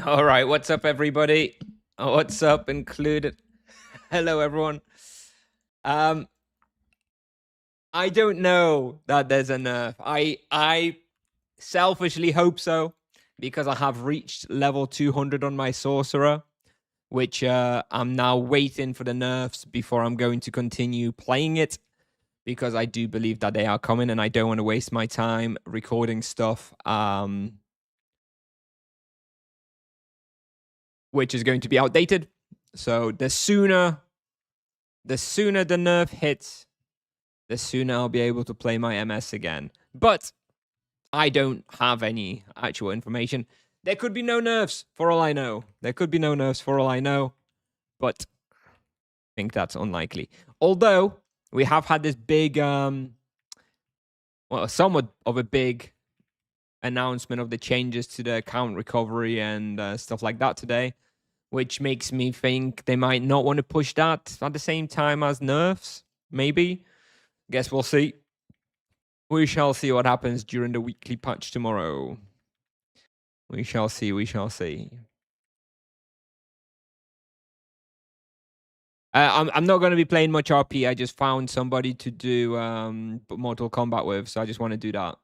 All right, what's up, everybody? What's up, included? Hello, everyone. I don't know that there's a nerf. I selfishly hope so because I have reached level 200 on my sorcerer, which I'm now waiting for the nerfs before I'm going to continue playing it because I do believe that they are coming and I don't want to waste my time recording stuff. Which is going to be outdated. So the sooner the nerf hits, the sooner I'll be able to play my MS again. But I don't have any actual information. There could be no nerfs for all I know. There could be no nerfs for all I know, but I think that's unlikely. Although we have had this big, well, somewhat of a big announcement of the changes to the account recovery and stuff like that today, which makes me think they might not want to push that at the same time as nerfs. Maybe. Guess we'll see. We shall see what happens during the weekly patch tomorrow. We shall see. We shall see. I'm not going to be playing much RP. I just found somebody to do Mortal Kombat with, so I just want to do that.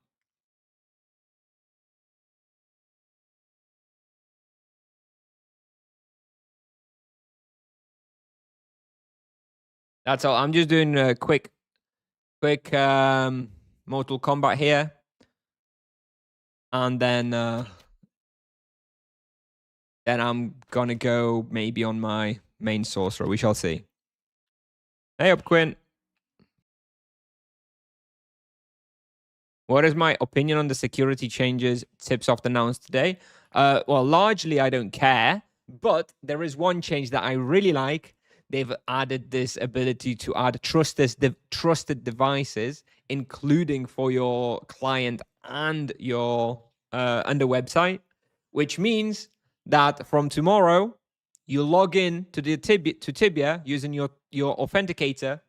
That's all. I'm just doing a quick Mortal Kombat here. And then I'm going to go maybe on my main sorcerer. We shall see. Hey up, Quinn. What is my opinion on the security changes Tipsoft announced today? Well, largely I don't care, but there is one change that I really like. They've added this ability to add trusted devices, including for your client and your and the website, which means that from tomorrow you log in to the Tibia using your authenticator,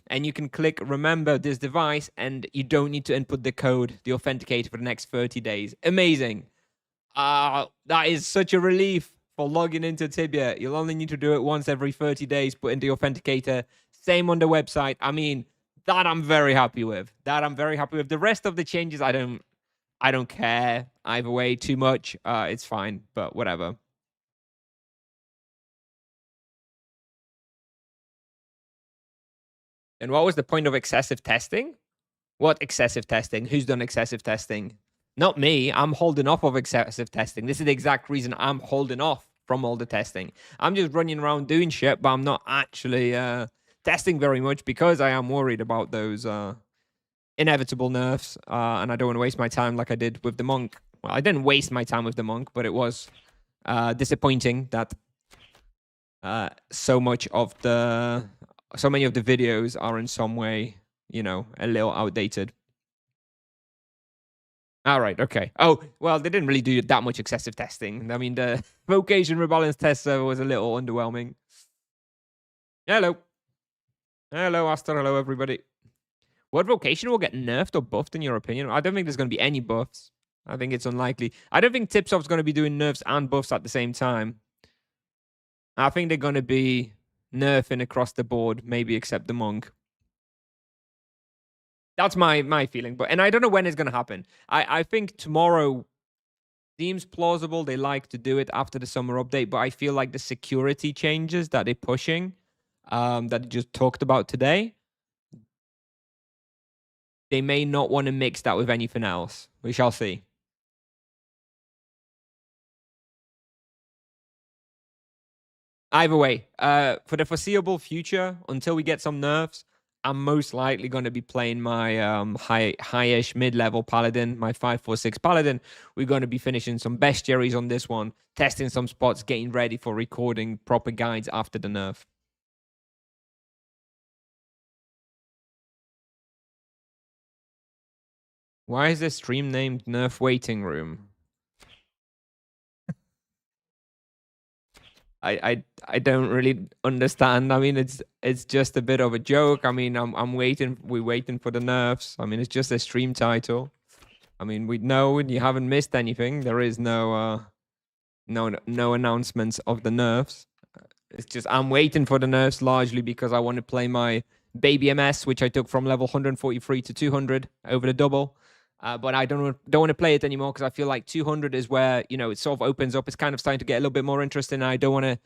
and you can click remember this device, and you don't need to input the code, the authenticator, for the next 30 days. Amazing. That is such a relief for logging into Tibia. You'll only need to do it once every 30 days, put in the authenticator. Same on the website. I mean, that I'm very happy with. The rest of the changes, I don't care either way too much. It's fine, but whatever. And what was the point of excessive testing? What excessive testing? Who's done excessive testing? Not me. I'm holding off of excessive testing. This is the exact reason I'm holding off from all the testing. I'm just running around doing shit, but I'm not actually testing very much because I am worried about those inevitable nerfs, and I don't want to waste my time like I did with the monk. Well, I didn't waste my time with the monk, but it was disappointing that so many of the videos are in some way, a little outdated. All right, okay. Oh, well, they didn't really do that much excessive testing. I mean, the vocation rebalance test server was a little underwhelming. Hello. Hello, Astor. Hello, everybody. What vocation will get nerfed or buffed in your opinion? I don't think there's going to be any buffs. I think it's unlikely. I don't think Tipsoft's going to be doing nerfs and buffs at the same time. I think they're going to be nerfing across the board, maybe except the monk. That's my feeling. And I don't know when it's going to happen. I think tomorrow seems plausible. They like to do it after the summer update, but I feel like the security changes that they're pushing, that they just talked about today, they may not want to mix that with anything else. We shall see. Either way, for the foreseeable future, until we get some nerfs, I'm most likely going to be playing my high-ish mid-level paladin, my 546 paladin. We're going to be finishing some bestiaries on this one, testing some spots, getting ready for recording proper guides after the nerf. Why is this stream named Nerf Waiting Room? I don't really understand. I mean, it's just a bit of a joke. I mean, I'm waiting. We're waiting for the nerfs. I mean, it's just a stream title. I mean, we know you haven't missed anything. There is no announcements of the nerfs. It's just I'm waiting for the nerfs largely because I want to play my baby MS, which I took from level 143 to 200 over the double. But I don't want to play it anymore because I feel like 200 is where it sort of opens up. It's kind of starting to get a little bit more interesting. I don't want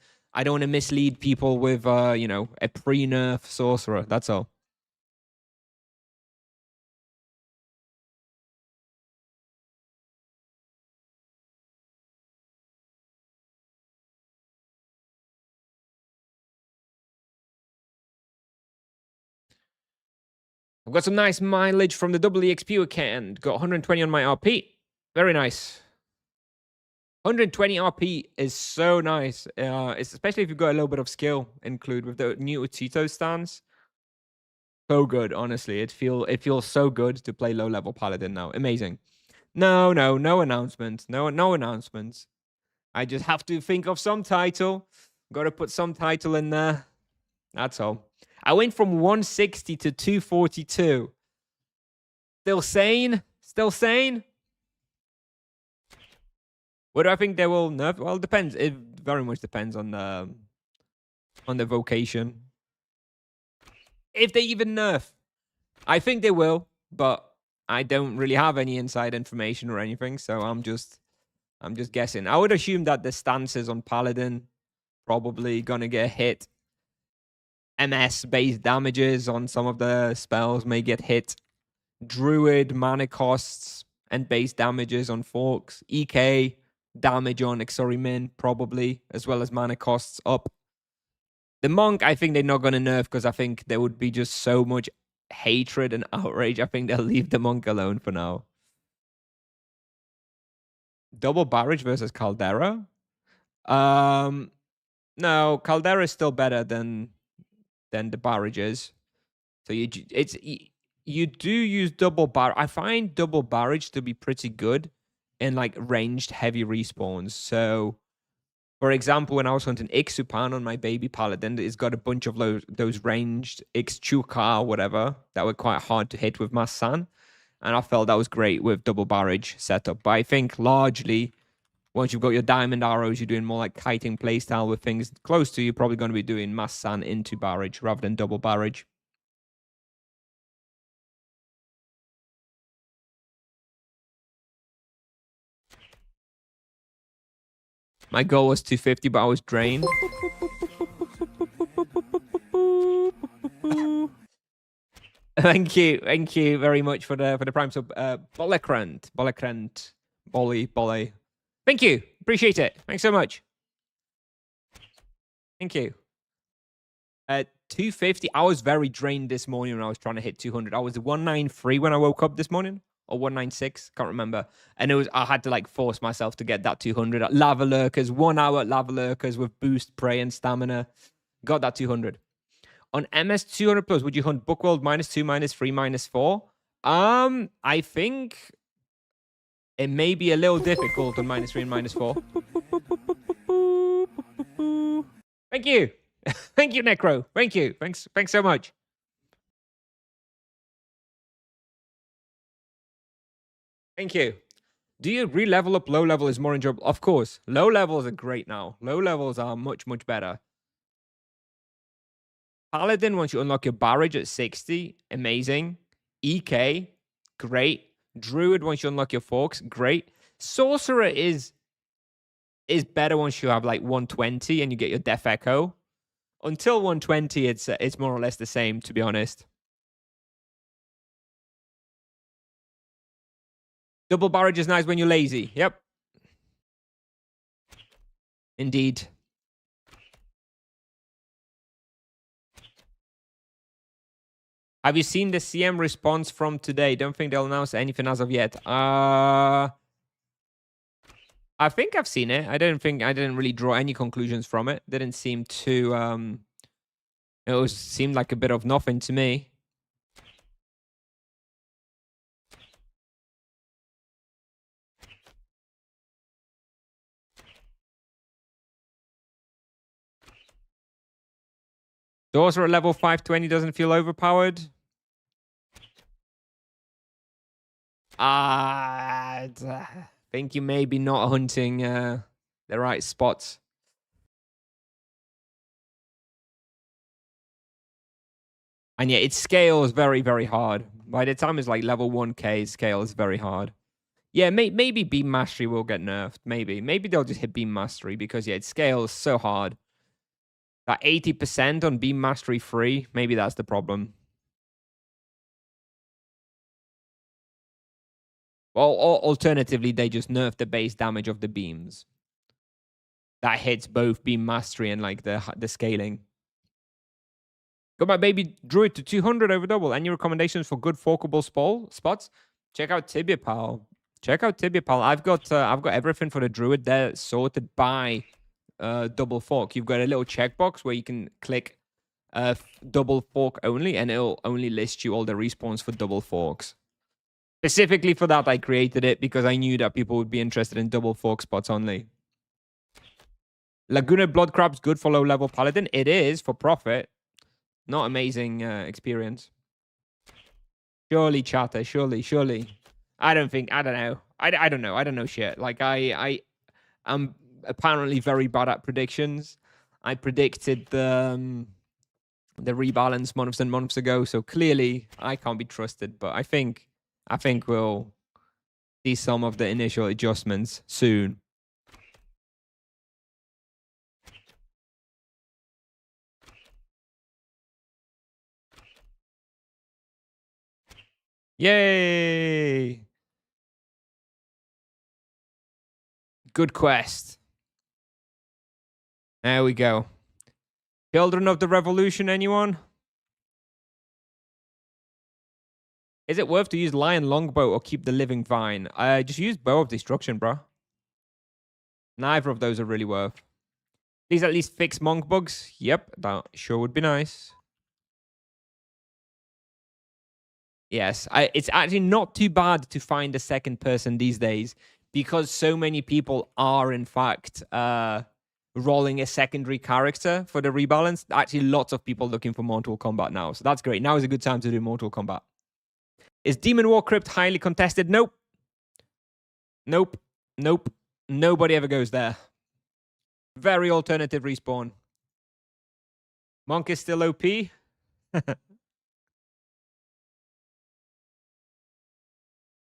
to mislead people with a pre-nerf sorcerer. That's all. I've got some nice mileage from the double EXP weekend. Got 120 on my RP. Very nice. 120 RP is so nice. It's especially if you've got a little bit of skill include with the new Tito stance. So good, honestly. It feels so good to play low level paladin now. Amazing. No announcements. No announcements. I just have to think of some title. Got to put some title in there. That's all. I went from 160 to 242. Still sane? Still sane? What do I think they will nerf? Well, it depends. It very much depends on the vocation. If they even nerf. I think they will, but I don't really have any inside information or anything, so I'm just guessing. I would assume that the stances on Paladin probably gonna get hit. MS-based damages on some of the spells may get hit. Druid mana costs and base damages on Forks. EK damage on Exorimin probably, as well as mana costs up. The Monk, I think they're not going to nerf because I think there would be just so much hatred and outrage. I think they'll leave the Monk alone for now. Double Barrage versus Caldera? No, Caldera is still better than the Barrages. So you do use double barrage. I find double barrage to be pretty good in like ranged heavy respawns. So, for example, when I was hunting Ixupan on my baby paladin, it's got a bunch of those ranged Ixchuka, whatever, that were quite hard to hit with Mass San. And I felt that was great with double barrage setup. But I think largely, once you've got your diamond arrows, you're doing more like kiting playstyle with things close to you. You're probably going to be doing Mass San into barrage rather than double barrage. My goal was 250, but I was drained. Thank you very much for the prime sub, Bollekrant, Bolly. Thank you, appreciate it. Thanks so much. Thank you. 250. I was very drained this morning when I was trying to hit 200. I was 193 when I woke up this morning, or 196, can't remember. And I had to like force myself to get that 200. Lava lurkers, 1 hour lava lurkers with boost, prey, and stamina. Got that 200. On MS 200 plus, would you hunt Bookworld -2, -3, -4? I think it may be a little difficult on -3 and -4. Thank you. Thank you, Necro. Thank you. Thanks so much. Thank you. Do you re-level up low level is more enjoyable? Of course. Low levels are great now. Low levels are much, much better. Paladin, once you unlock your barrage at 60, amazing. EK, great. Druid, once you unlock your forks, great. Sorcerer is better once you have like 120 and you get your Death Echo. Until 120, it's more or less the same, to be honest. Double barrage is nice when you're lazy. Yep. Indeed. Have you seen the CM response from today? Don't think they'll announce anything as of yet. I think I've seen it. I didn't really draw any conclusions from it. Didn't seem to seemed like a bit of nothing to me. Sorcerer at level 520 doesn't feel overpowered. I think you may be not hunting the right spots. And yeah, it scales very, very hard. By the time it's like level 1k, it scales very hard. Yeah, maybe Beam Mastery will get nerfed. Maybe they'll just hit Beam Mastery because, yeah, it scales so hard. That 80% on Beam Mastery free, maybe that's the problem. Well, or alternatively, they just nerf the base damage of the beams. That hits both Beam Mastery and like the scaling. Got my baby Druid to 200 over double. Any recommendations for good forkable spots? Check out Tibia, pal. Check out Tibia, pal. I've got everything for the Druid there sorted by double fork. You've got a little checkbox where you can click double fork only, and it'll only list you all the respawns for double forks. Specifically for that, I created it because I knew that people would be interested in double fork spots only. Laguna Blood Crab's good for low-level Paladin. It is for profit. Not amazing experience. Surely, chatter. Surely. I don't know. I don't know. I don't know shit. Like, I'm apparently very bad at predictions. I predicted the rebalance months and months ago, so clearly I can't be trusted. But I think we'll see some of the initial adjustments soon. Yay! Good quest. There we go. Children of the Revolution, anyone? Is it worth to use Lion Longbow or keep the Living Vine? Just use Bow of Destruction, bro. Neither of those are really worth. Please at least fix monk bugs. Yep, that sure would be nice. Yes, it's actually not too bad to find a second person these days because so many people are, in fact, rolling a secondary character for the rebalance. Actually, lots of people looking for Mortal Kombat now, so that's great. Now is a good time to do Mortal Kombat. Is Demon War Crypt highly contested? Nope. Nobody ever goes there. Very alternative respawn. Monk is still OP.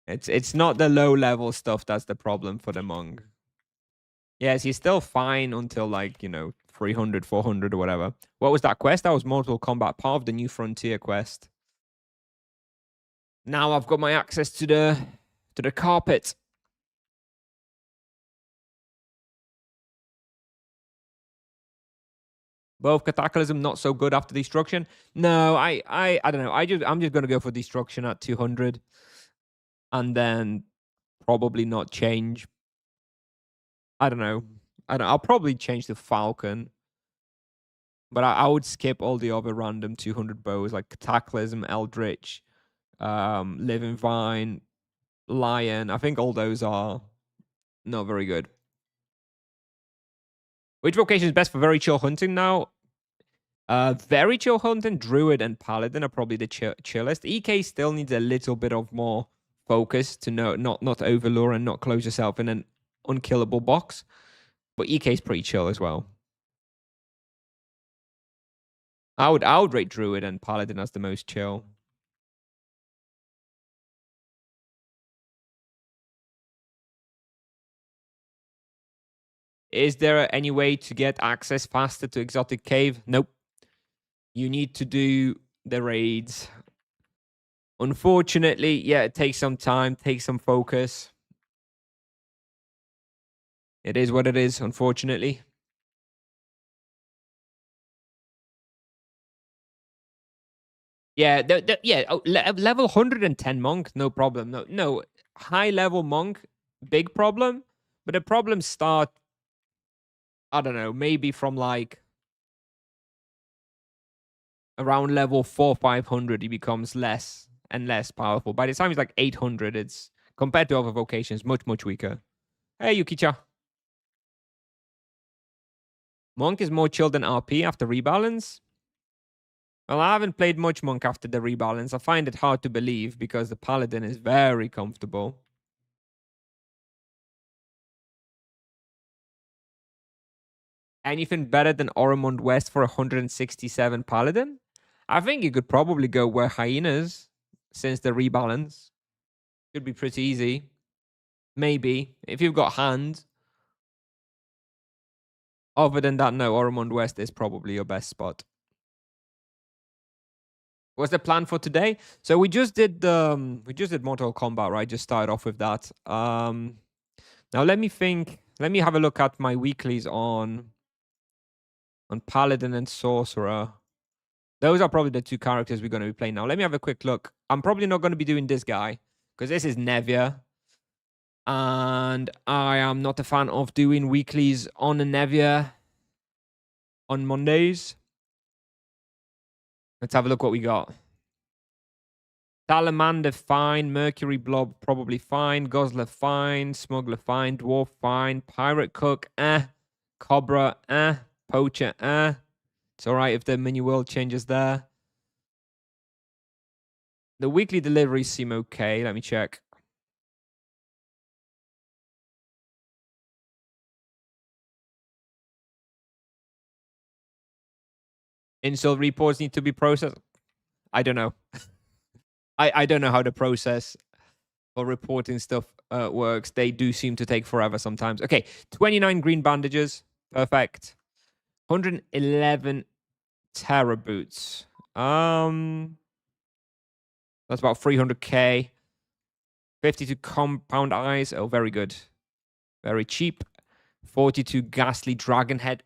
It's not the low level stuff that's the problem for the Monk. Yes, he's still fine until like, 300, 400 or whatever. What was that quest? That was Mortal Kombat, part of the New Frontier quest. Now I've got my access to the carpet. Both Cataclysm not so good after Destruction. No, I don't know. I'm just gonna go for Destruction at 200, and then probably not change. I don't know. I'll probably change to Falcon, but I would skip all the other random 200 bows like Cataclysm, Eldritch, Living Vine, Lion. I think all those are not very good. Which vocation is best for very chill hunting now? Very chill hunting, Druid and Paladin are probably the chillest. EK still needs a little bit of more focus to not overlure and not close yourself in an unkillable box. But EK is pretty chill as well. I would rate Druid and Paladin as the most chill. Is there any way to get access faster to Exotic Cave? Nope. You need to do the raids. Unfortunately, yeah, it takes some time, takes some focus. It is what it is, unfortunately. Yeah, level 110 monk, no problem. No, high level monk, big problem. But the problems start, I don't know, maybe from like around level 500, he becomes less and less powerful. By the time he's like 800, it's compared to other vocations, much weaker. Hey, Yukicha. Monk is more chill than RP after rebalance. Well, I haven't played much Monk after the rebalance. I find it hard to believe because the Paladin is very comfortable. Anything better than Oromond West for 167 Paladin? I think you could probably go where Hyenas since the rebalance. Could be pretty easy. Maybe. If you've got hand. Other than that, no, Oromond West is probably your best spot. What's the plan for today? So we just did Mortal Kombat, right? Just started off with that. Now let me think. Let me have a look at my weeklies on Paladin and Sorcerer. Those are probably the two characters we're going to be playing now. Let me have a quick look. I'm probably not going to be doing this guy because this is Nevia. And I am not a fan of doing weeklies on a Nevia on Mondays. Let's have a look what we got. Salamander, fine. Mercury Blob, probably fine. Guzzler, fine. Smuggler, fine. Dwarf, fine. Pirate Cook, Cobra, Poacher, It's all right if the mini world changes there. The weekly deliveries seem okay. Let me check. Insult reports need to be processed. I don't know. I don't know how the process for reporting stuff works. They do seem to take forever sometimes. Okay, 29 green bandages. Perfect. 111 Terror boots. That's about 300k. 52 compound eyes. Oh, very good. Very cheap. 42 ghastly dragon head.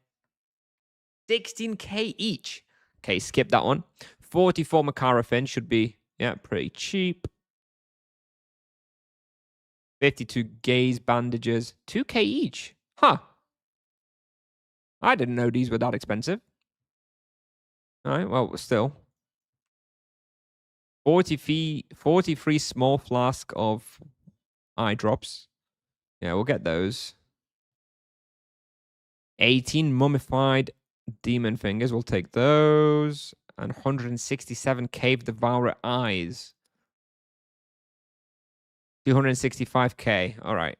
16k each. Okay, skip that one. 44 Makara fin should be, yeah, pretty cheap. 52 gaze bandages. 2k each. Huh. I didn't know these were that expensive. All right, well, still. 43 small flask of eye drops. Yeah, we'll get those. 18 mummified demon fingers. We'll take those. And 167 cave devourer eyes. 265k. All right.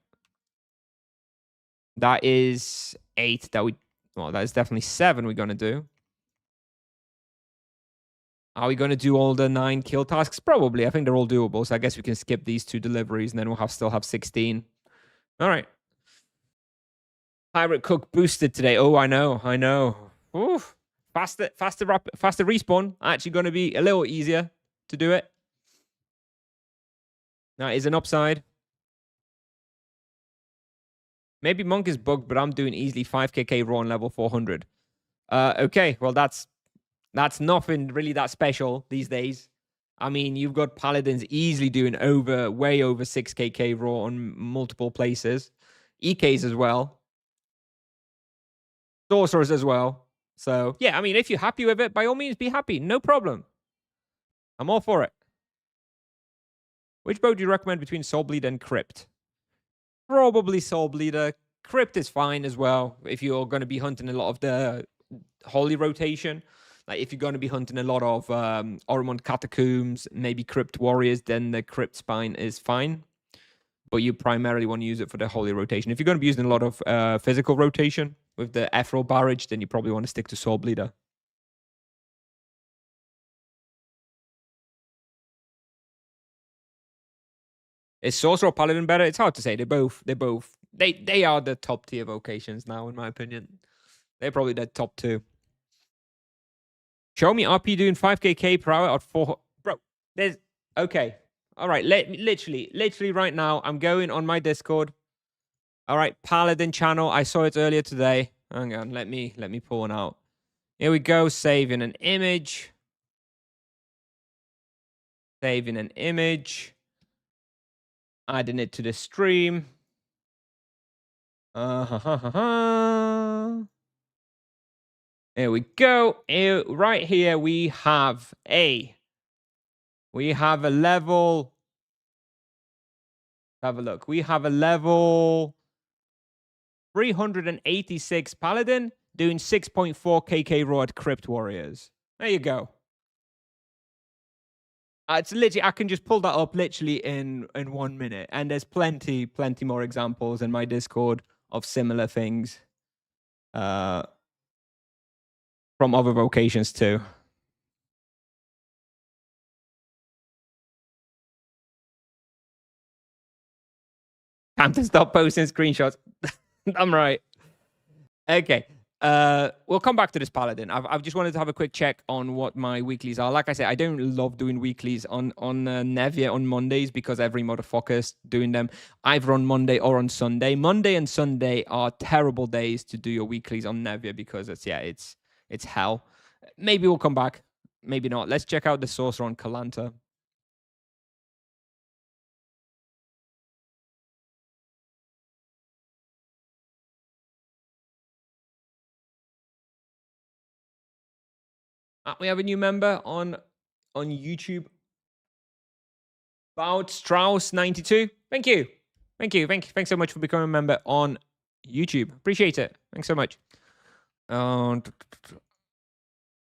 That is 8 that we... Well, that is definitely 7 we're going to do. Are we going to do all the 9 kill tasks? Probably. I think they're all doable. So I guess we can skip these 2 deliveries and then we'll still have 16. All right. Pirate Cook boosted today. Oh, I know. Oof. Faster respawn. Actually going to be a little easier to do it. That is an upside. Maybe Monk is bugged, but I'm doing easily 5kk raw on level 400. Okay, well, that's nothing really that special these days. I mean, you've got Paladins easily doing way over 6kk raw on multiple places. EKs as well. Sorcerers as well. So, yeah, I mean, if you're happy with it, by all means, be happy. No problem. I'm all for it. Which bow do you recommend between Soulbleeder and Crypt? Probably Soulbleeder. Crypt is fine as well if you're going to be hunting a lot of the Holy rotation. Like if you're going to be hunting a lot of Oromont Catacombs, maybe Crypt Warriors, then the Crypt Spine is fine. But you primarily want to use it for the holy rotation. If you're going to be using a lot of physical rotation with the Ethereal Barrage, then you probably want to stick to Soul Bleeder. Is Sorcerer or Paladin better? It's hard to say. They are the top tier vocations now, in my opinion. They're probably the top two. Show me RP doing 5k per hour at 4. Bro, there's okay. All right, literally right now, I'm going on my Discord. All right, Paladin channel. I saw it earlier today. Hang on, let me pull one out. Here we go, saving an image. Saving an image. Adding it to the stream. Here we go. Right here we have a level. Have a look. We have a level 386 Paladin doing 6.4 KK raw at Crypt Warriors. There you go. It's literally, I can just pull that up literally in 1 minute. And there's plenty more examples in my Discord of similar things from other vocations too. Time to stop posting screenshots. I'm right. Okay. We'll come back to this Paladin. I've just wanted to have a quick check on what my weeklies are. Like I said, I don't love doing weeklies on Nevia on Mondays because every motherfucker's doing them either on Monday or on Sunday. Monday and Sunday are terrible days to do your weeklies on Nevia because it's hell. Maybe we'll come back. Maybe not. Let's check out the Sorcerer on Kalanta. We have a new member on YouTube. About Strauss92. Thank you. Thanks so much for becoming a member on YouTube. Appreciate it. Thanks so much. All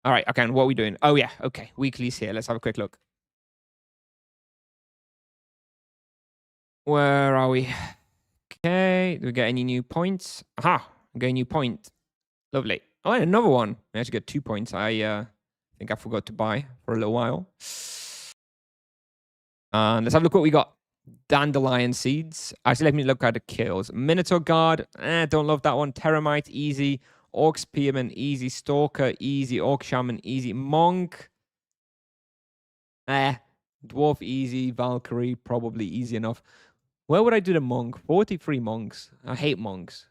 right, okay, what are we doing? Oh, yeah, okay. Weeklies here. Let's have a quick look. Where are we? Okay, do we get any new points? Aha, I'm getting a new point. Lovely. Oh, and another one. I actually get 2 points. I think I forgot to buy for a little while. Let's have a look what we got. Dandelion Seeds. Actually, let me look at the kills. Minotaur Guard. Don't love that one. Terramite, easy. Orc Spearman, easy. Stalker, easy. Orc Shaman, easy. Monk. Dwarf, easy. Valkyrie, probably easy enough. Where would I do the monk? 43 monks. I hate monks.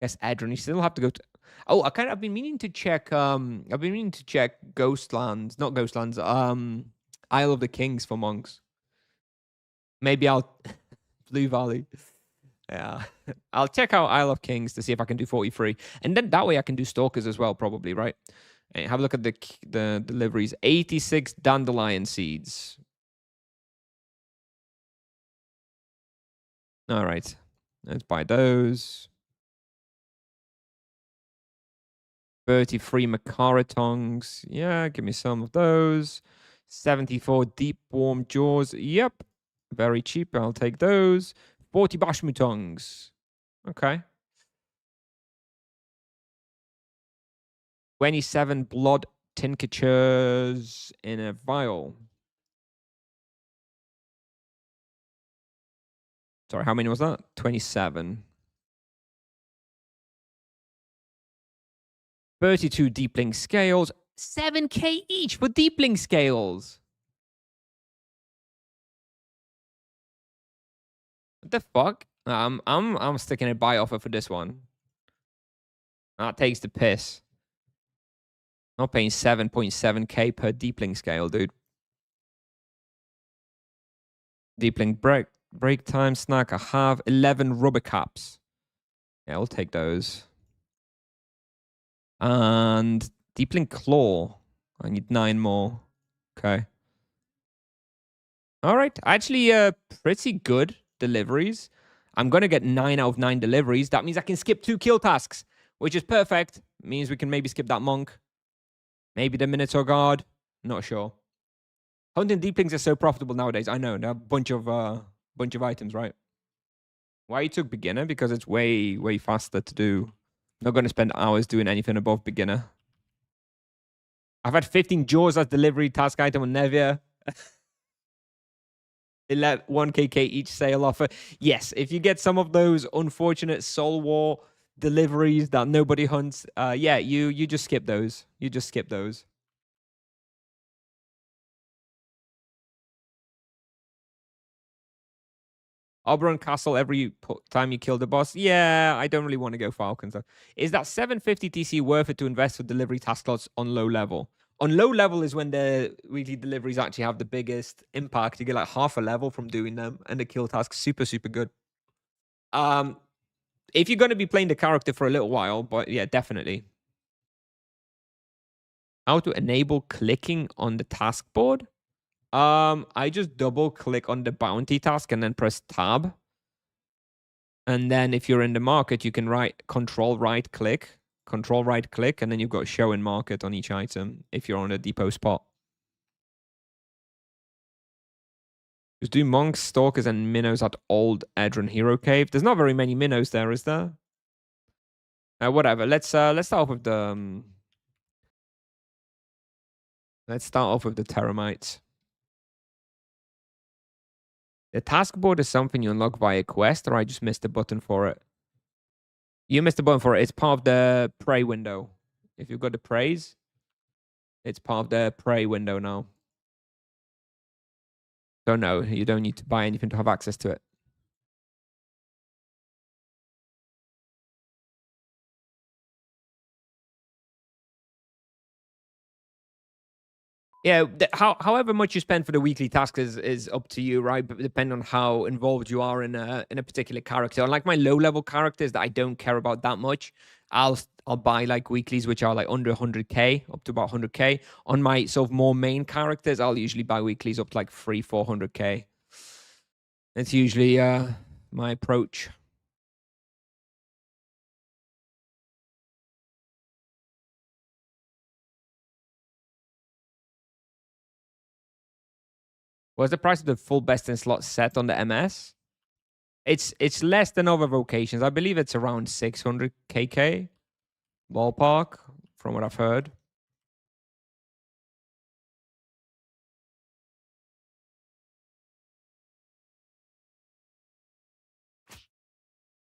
Yes, Edron. You still have to go to... Oh, I've been meaning to check... I've been meaning to check Ghostlands. Not Ghostlands. Isle of the Kings for monks. Maybe I'll... Blue Valley. Yeah. I'll check out Isle of Kings to see if I can do 43. And then that way I can do Stalkers as well, probably, right? And have a look at the deliveries. 86 Dandelion Seeds. All right. Let's buy those. 33 Makara Tongs. Yeah, give me some of those. 74 Deep Warm Jaws. Yep. Very cheap. I'll take those. 40 Bashmu Tongs. Okay. 27 Blood Tinctures in a vial. Sorry, how many was that? 27. 32 Deepling Scales. 7k each for Deepling Scales. What the fuck? I'm sticking a buy offer for this one. That takes the piss. Not paying 7.7k per Deepling Scale, dude. Deepling break time snack. I have 11 rubber caps. Yeah, I'll take those. And Deepling Claw. I need 9 more. Okay. All right. Actually, pretty good deliveries. I'm going to get 9 out of 9 deliveries. That means I can skip 2 kill tasks, which is perfect. Means we can maybe skip that monk. Maybe the Minotaur Guard. Not sure. Hunting deeplings are so profitable nowadays. I know. There are a bunch of items, right? Why you took beginner? Because it's way faster to do. Not going to spend hours doing anything above beginner. I've had 15 jaws as delivery task item on Nevia. 1kk each sale offer. Yes, if you get some of those unfortunate Soul War deliveries that nobody hunts, yeah, you just skip those. You just skip those. Oberon Castle every time you kill the boss. Yeah, I don't really want to go Falcons though. Is that 750 TC worth it to invest for delivery task slots on low level? On low level is when the weekly deliveries actually have the biggest impact. You get like half a level from doing them, and the kill task super good. If you're going to be playing the character for a little while, but yeah, definitely. How to enable clicking on the task board? I just double click on the bounty task and then press tab. And then if you're in the market, you can control right click, and then you've got show in market on each item if you're on a depot spot. Just do monks, stalkers, and minnows at Old Edron Hero Cave. There's not very many minnows there, is there? Whatever. Let's start off with the let's start off with the teramites. The task board is something you unlock via quest, or I just missed a button for it. You missed a button for it. It's part of the prey window. If you've got the praise, it's part of the prey window now. So no, you don't need to buy anything to have access to it. Yeah, however much you spend for the weekly task is up to you, right? But depending on how involved you are in a particular character. Unlike my low level characters that I don't care about that much, I'll buy like weeklies which are like under 100k up to about 100k. On my sort of more main characters, I'll usually buy weeklies up to like 400k. It's usually my approach. What's the price of the full best in slot set on the MS? It's less than other vocations. I believe it's around 600kk ballpark from what I've heard.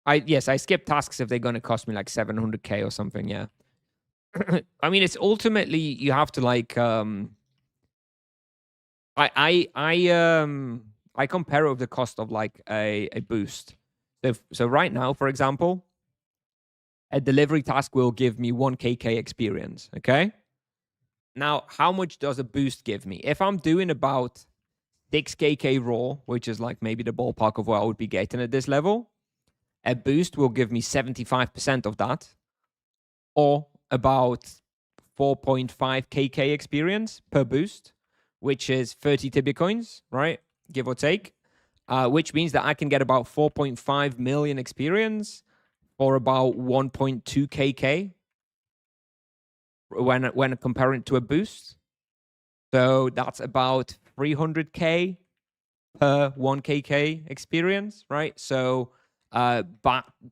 I skip tasks if they're going to cost me like 700k or something. Yeah. I mean, it's ultimately you have to like I compare it with the cost of like a boost. So right now, for example, a delivery task will give me 1kk experience. Okay. Now, how much does a boost give me? If I'm doing about 6kk raw, which is like maybe the ballpark of what I would be getting at this level, a boost will give me 75% of that, or about 4.5kk experience per boost, which is 30 Tibia coins, right? Give or take. Which means that I can get about 4.5 million experience for about 1.2kk when comparing it to a boost. So that's about 300k per 1kk experience, right? So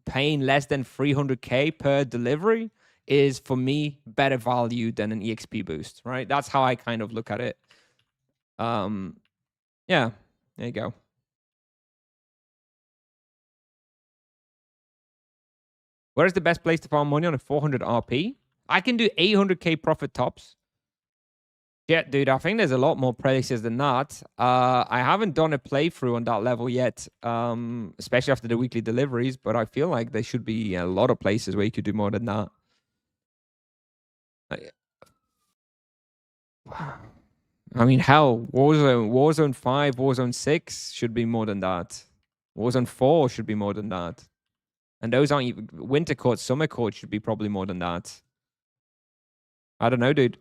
paying less than 300k per delivery is for me better value than an exp boost, right? That's how I kind of look at it. Yeah, there you go. Where's the best place to farm money on a 400 RP? I can do 800k profit tops. Yeah, dude, I think there's a lot more places than that. I haven't done a playthrough on that level yet, especially after the weekly deliveries, but I feel like there should be a lot of places where you could do more than that. I mean, hell, Warzone 5, Warzone 6 should be more than that. Warzone 4 should be more than that. And those aren't even winter court, summer court should be probably more than that. I don't know, dude.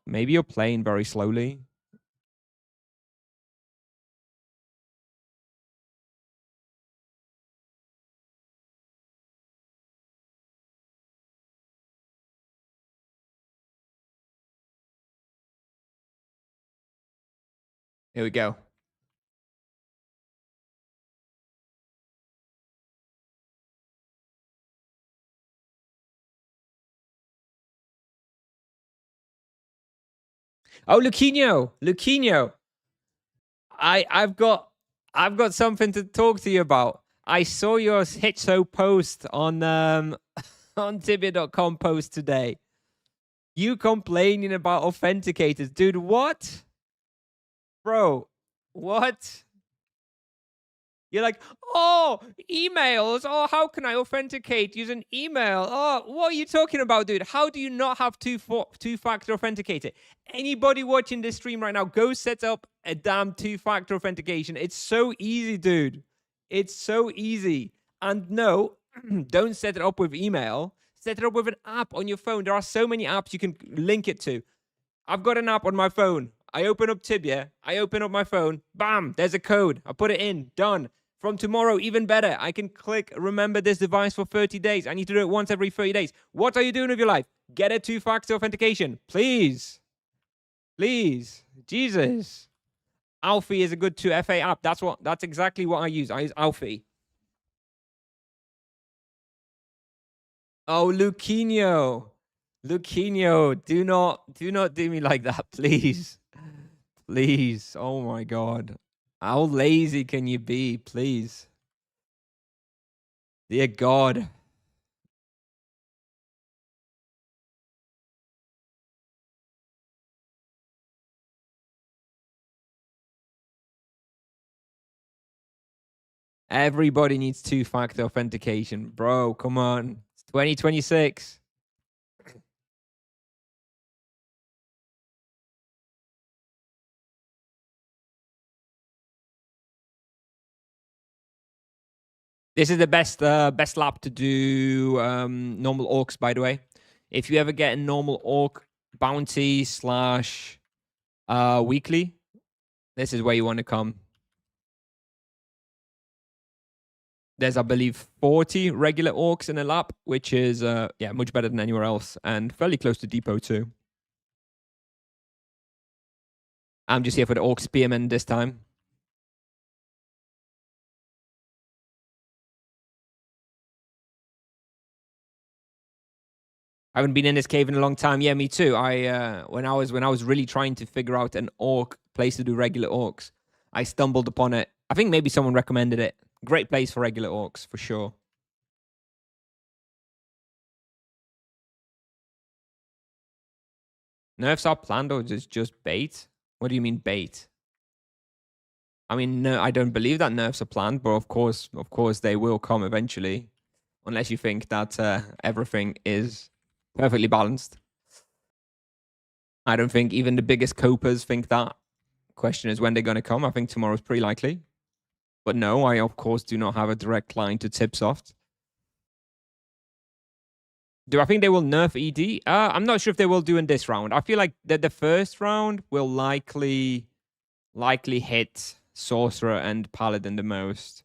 Maybe you're playing very slowly. Here we go. Oh, Luquinho. I've got something to talk to you about. I saw your Hitso post on on Tibia.com post today. You complaining about authenticators, dude? What, bro? What? You're like, oh, emails. Oh, how can I authenticate using email? Oh, what are you talking about, dude? How do you not have two-factor authenticator? Anybody watching this stream right now, go set up a damn two-factor authentication. It's so easy, dude. It's so easy. And no, don't set it up with email. Set it up with an app on your phone. There are so many apps you can link it to. I've got an app on my phone. I open up Tibia. I open up my phone. Bam, there's a code. I put it in. Done. From tomorrow, even better, I can click remember this device for 30 days. I need to do it once every 30 days. What are you doing with your life? Get a two-factor authentication. Please. Please. Jesus. Alfie is a good 2FA app. That's exactly what I use. I use Alfie. Oh, Luquinho. Luquinho, do not do me like that, please. Please. Oh my God. How lazy can you be, please? Dear God. Everybody needs two-factor authentication. Bro, come on. It's 2026. This is the best lap to do normal orcs, by the way. If you ever get a normal orc bounty slash weekly, this is where you want to come. There's, I believe, 40 regular orcs in a lap, which is yeah, much better than anywhere else, and fairly close to depot too. I'm just here for the orc spearmen this time. I haven't been in this cave in a long time. Yeah, me too. I when I was really trying to figure out an orc place to do regular orcs, I stumbled upon it. I think maybe someone recommended it. Great place for regular orcs for sure. Nerfs are planned or just bait? What do you mean bait? I mean, no, I don't believe that nerfs are planned, but of course they will come eventually, unless you think that everything is perfectly balanced. I don't think even the biggest copers think that. Question is when they're going to come. I think tomorrow's pretty likely. But no, I of course do not have a direct line to Tipsoft. Do I think they will nerf ED? I'm not sure if they will do in this round. I feel like the first round will likely hit Sorcerer and Paladin the most.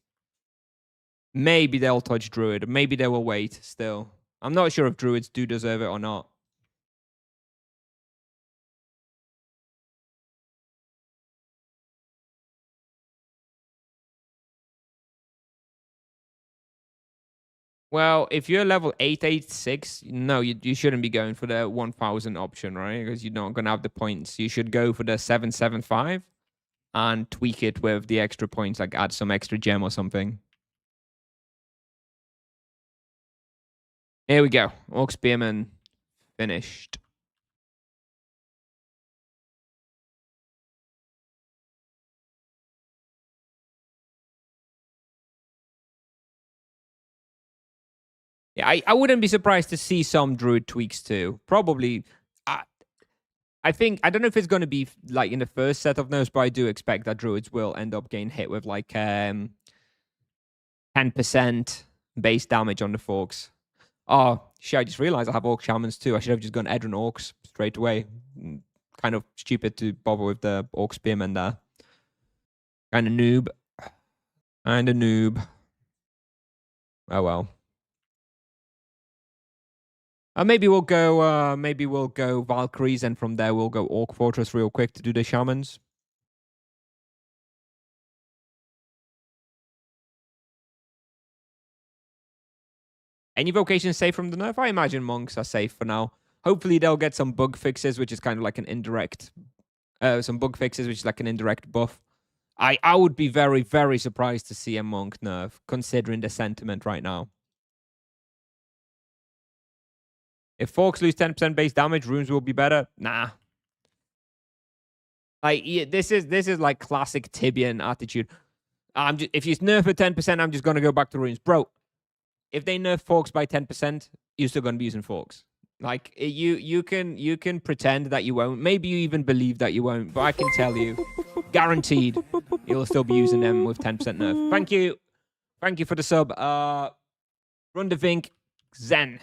Maybe they'll touch Druid. Maybe they will wait still. I'm not sure if Druids do deserve it or not. Well, if you're level 886, no, you shouldn't be going for the 1000 option, right? Because you're not going to have the points. You should go for the 775 and tweak it with the extra points, like add some extra gem or something. Here we go. Orc Spearman finished. Yeah, I wouldn't be surprised to see some Druid tweaks too. Probably. I think, I don't know if it's going to be like in the first set of nerfs, but I do expect that Druids will end up getting hit with like 10% base damage on the forks. Oh, shit, I just realized I have Orc Shamans too. I should have just gone Edron Orcs straight away. Kind of stupid to bother with the Orc Spearmen there. Kind of noob. Kind of noob. Oh well. Maybe we'll go Valkyries, and from there we'll go Orc Fortress real quick to do the Shamans. Any vocations safe from the nerf? I imagine monks are safe for now. Hopefully they'll get some bug fixes, which is kind of like an indirect, some bug fixes, which is like an indirect buff. I would be very, very surprised to see a monk nerf, considering the sentiment right now. If forks lose 10% base damage, runes will be better. Nah. Like, yeah, this is like classic Tibian attitude. If you nerf at 10%, I'm just gonna go back to runes, bro. If they nerf forks by 10%, you're still gonna be using forks. Like, you can pretend that you won't. Maybe you even believe that you won't, but I can tell you, guaranteed, you'll still be using them with 10% nerf. Thank you for the sub. Rundavink Zen.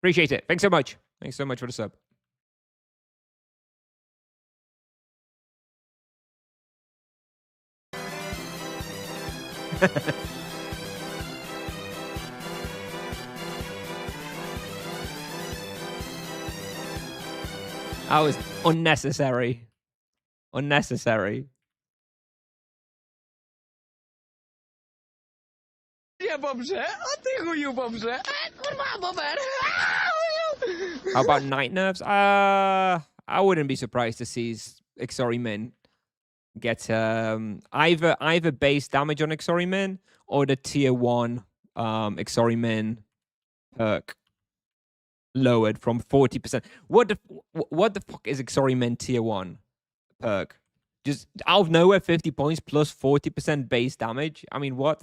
Appreciate it. Thanks so much. Thanks so much for the sub. That was unnecessary. Unnecessary. How about night nerfs? I wouldn't be surprised to see Ixori Min get either base damage on Ixori Min or the tier 1 Ixori Min perk lowered from 40%. What the fuck is Ixori Min tier 1 perk? Just out of nowhere, 50 points plus 40% base damage. I mean, what?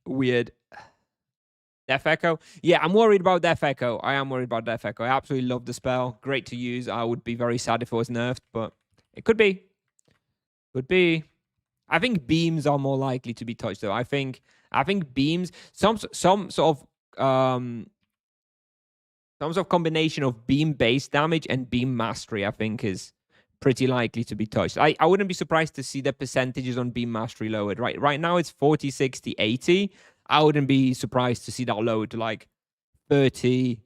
Weird. Death Echo? Yeah, I'm worried about Death Echo. I am worried about Death Echo. I absolutely love the spell. Great to use. I would be very sad if it was nerfed, but it could be. Could be. I think beams are more likely to be touched, though. I think beams, some sort of combination of beam base damage and beam mastery, I think, is pretty likely to be touched. I wouldn't be surprised to see the percentages on beam mastery lowered. Right now it's 40, 60, 80. I wouldn't be surprised to see that lowered to like 30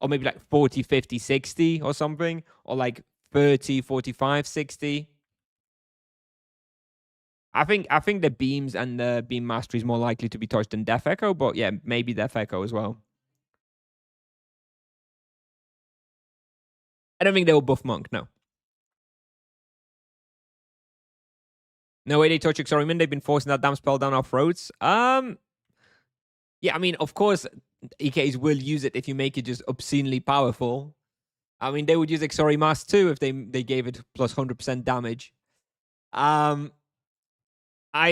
or maybe like 40, 50, 60 or something, or like 30, 45, 60. I think the beams and the beam mastery is more likely to be touched than Death Echo, but yeah, maybe Death Echo as well. I don't think they will buff Monk, no. No way they touch Exorimin. They've been forcing that damn spell down our throats. Yeah, I mean, of course, EKs will use it if you make it just obscenely powerful. I mean, they would use Exorimas too if they gave it plus 100% damage. I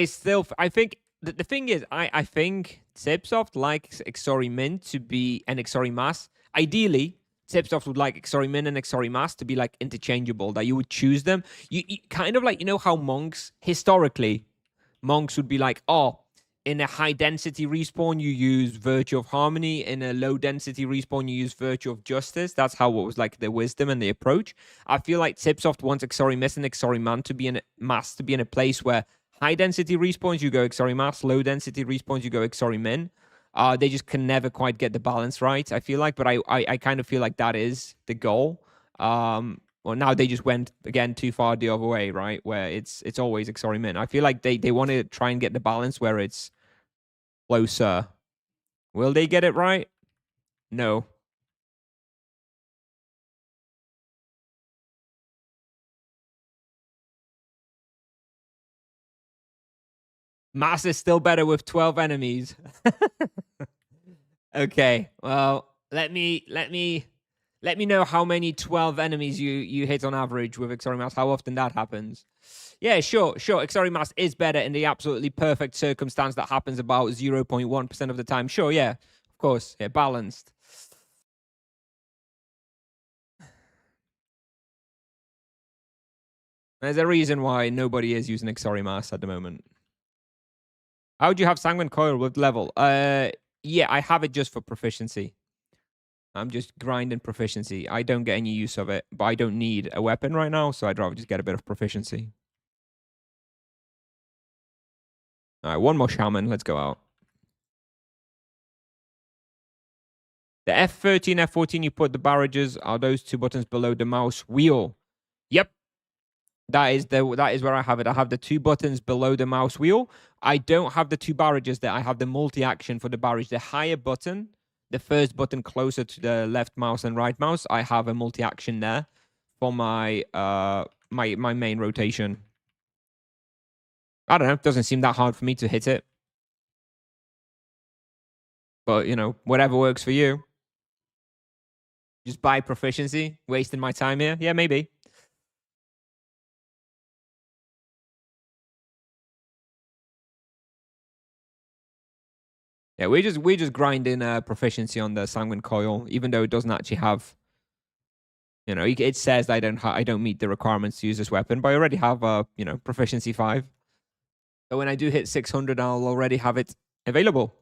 think the thing is, I think Tipsoft likes Exorimin to be an Exorimas. Ideally, Tipsoft would like Exorimin and Exorimas to be like interchangeable, that you would choose them. You kind of like, you know how monks, historically, monks would be like, oh, in a high density respawn, you use Virtue of Harmony. In a low density respawn, you use Virtue of Justice. That's how it was like the wisdom and the approach. I feel like Tipsoft wants Exorimis and Exoriman to be in a place where high density respawns, you go Exorimas. Low density respawns, you go Exorimin. They just can never quite get the balance right, I feel like. But I kind of feel like that is the goal. Well, now they just went again too far the other way, right? Where it's always Exorimin. I feel like they want to try and get the balance where it's closer. Will they get it right? No. Mass is still better with 12 enemies. Okay, well, let me know how many 12 enemies you hit on average with Exorimas, how often that happens. Yeah, sure. Exorimas is better in the absolutely perfect circumstance that happens about 0.1% of the time. Sure, yeah, of course. Yeah, balanced. There's a reason why nobody is using Exorimas at the moment. How do you have Sanguine Coil with level? Yeah, I have it just for proficiency. I'm just grinding proficiency. I don't get any use of it, but I don't need a weapon right now, so I'd rather just get a bit of proficiency. All right, one more shaman. Let's go out. The F13, F14, you put the barrages. Are those two buttons below the mouse wheel? Yep. That is where I have it. I have the 2 buttons below the mouse wheel. I don't have the 2 barrages there. I have the multi-action for the barrage. The higher button, the first button closer to the left mouse and right mouse, I have a multi-action there for my my main rotation. I don't know. It doesn't seem that hard for me to hit it. But, whatever works for you. Just buy proficiency, wasting my time here. Yeah, maybe. Yeah, we just grinding proficiency on the sanguine coil, even though it doesn't actually have. It says I don't meet the requirements to use this weapon, but I already have proficiency 5. So when I do hit 600, I'll already have it available.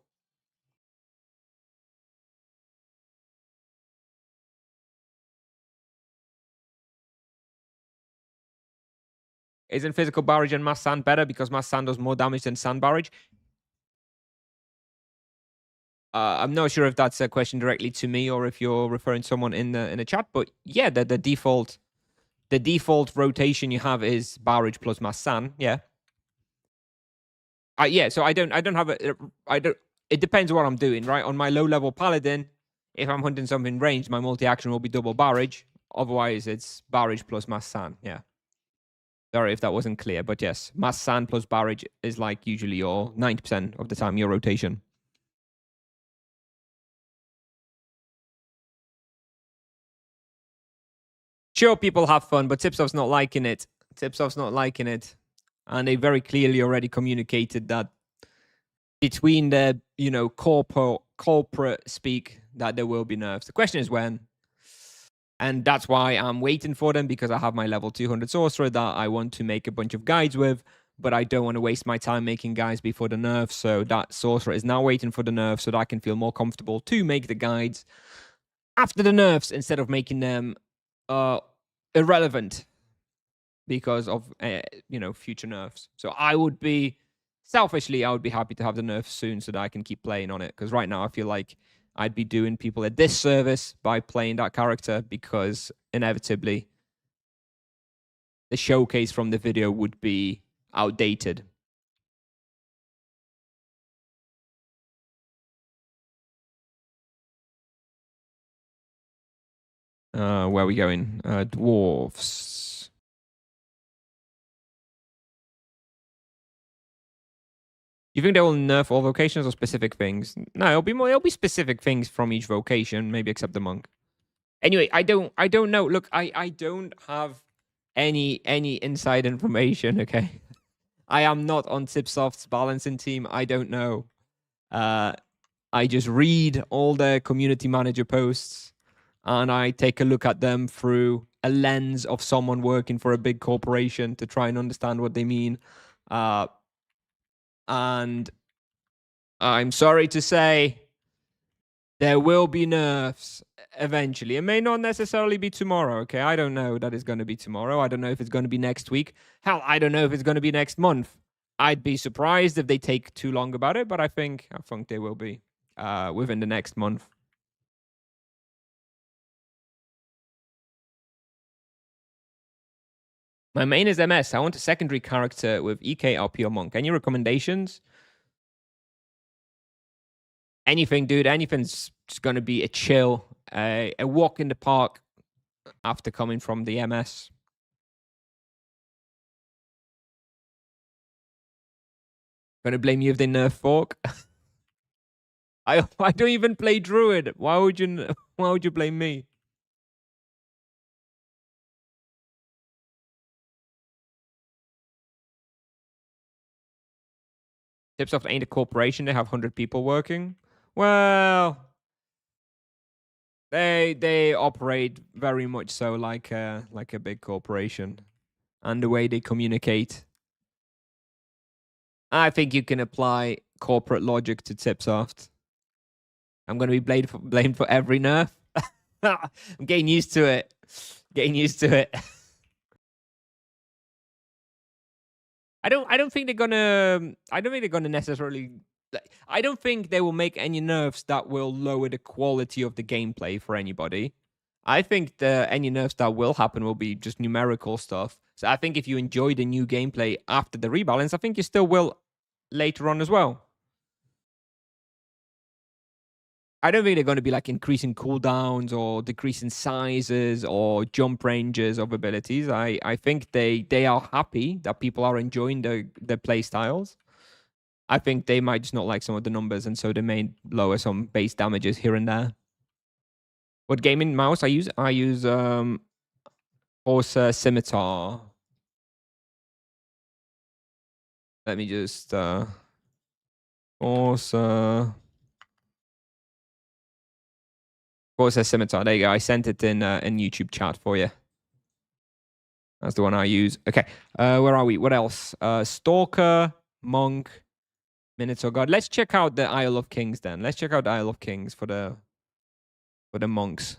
Isn't physical barrage and mass sand better because mass sand does more damage than sand barrage? I'm not sure if that's a question directly to me or if you're referring to someone in the chat, but yeah, the default rotation you have is barrage plus mass sand. Yeah. Yeah. So I don't have it depends what I'm doing, right? On my low level paladin, if I'm hunting something ranged, my multi action will be double barrage. Otherwise, it's barrage plus mass sand. Yeah. Sorry if that wasn't clear, but yes, mass sand plus barrage is like usually your 90% of the time your rotation. Sure, people have fun, but Tipsoft's not liking it. Tipsoft's not liking it. And they very clearly already communicated that between the, corporate speak that there will be nerfs. The question is when. And that's why I'm waiting for them, because I have my level 200 sorcerer that I want to make a bunch of guides with, but I don't want to waste my time making guides before the nerf. So that sorcerer is now waiting for the nerf so that I can feel more comfortable to make the guides after the nerfs instead of making them irrelevant because of future nerfs. So I would be happy to have the nerf soon so that I can keep playing on it, because right now I feel like I'd be doing people a disservice by playing that character, because inevitably the showcase from the video would be outdated. Where are we going? Dwarves. You think they will nerf all vocations or specific things? No, it'll be specific things from each vocation, maybe except the monk. Anyway, I don't know. Look, I don't have any inside information, okay? I am not on Tipsoft's balancing team. I don't know. I just read all the community manager posts and I take a look at them through a lens of someone working for a big corporation to try and understand what they mean. And I'm sorry to say, there will be nerfs eventually. It may not necessarily be tomorrow, okay? I don't know that it's going to be tomorrow. I don't know if it's going to be next week. Hell, I don't know if it's going to be next month. I'd be surprised if they take too long about it, but I think they will be within the next month. My main is MS. I want a secondary character with EK, RP, or Monk. Any recommendations? Anything, dude. Anything's just going to be a chill, a walk in the park after coming from the MS. Gonna blame you if they nerf Fork. I don't even play Druid. Why would you blame me? Tipsoft ain't a corporation. They have 100 people working. Well, they operate very much so like a big corporation, and the way they communicate, I think you can apply corporate logic to Tipsoft. I'm going to be blamed for every nerf. I'm getting used to it. Getting used to it. I don't think they're gonna necessarily. I don't think they will make any nerfs that will lower the quality of the gameplay for anybody. I think any nerfs that will happen will be just numerical stuff. So I think if you enjoy the new gameplay after the rebalance, I think you still will later on as well. I don't think they're going to be like increasing cooldowns or decreasing sizes or jump ranges of abilities. I think they are happy that people are enjoying the play styles. I think they might just not like some of the numbers, and so they may lower some base damages here and there. What gaming mouse I use? I use Corsair Scimitar. Let me just Corsair Scimitar. There you go. I sent it in YouTube chat for you. That's the one I use. Okay. Where are we? What else? Stalker, Monk, Minotaur God. Let's check out the Isle of Kings then. Let's check out the Isle of Kings for the monks.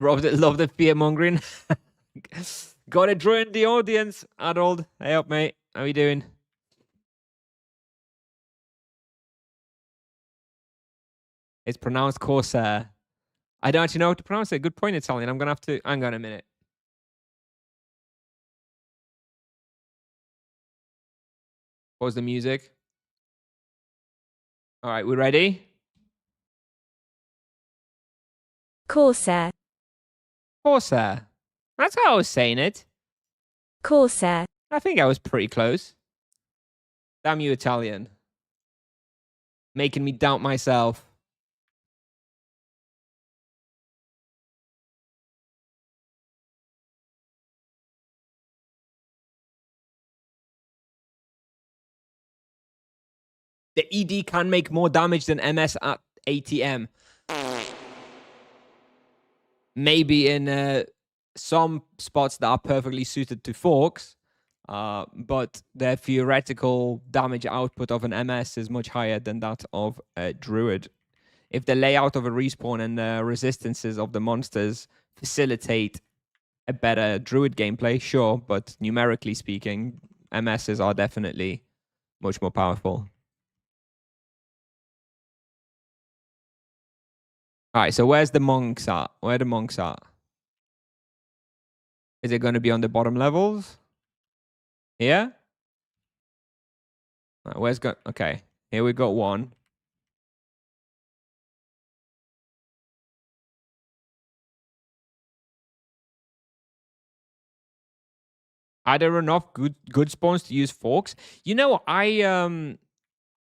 Love the fear mongering. Gotta draw in the audience. Harold, hey up, mate. How you doing? It's pronounced Corsair. I don't actually know how to pronounce it. Good point, Italian. I'm gonna have to hang on a minute. Pause the music. All right, we ready? Corsair. Corsair. That's how I was saying it. Corsair. I think I was pretty close. Damn you, Italian. Making me doubt myself. The ED can make more damage than MS at ATM. Maybe in some spots that are perfectly suited to forks, but the theoretical damage output of an MS is much higher than that of a druid. If the layout of a respawn and the resistances of the monsters facilitate a better druid gameplay, sure, but numerically speaking, MSs are definitely much more powerful. All right, so where's the monks at? Where are the monks at? Is it going to be on the bottom levels? Here? Where's got? Okay, here we got one. Are there enough good spawns to use forks? You know,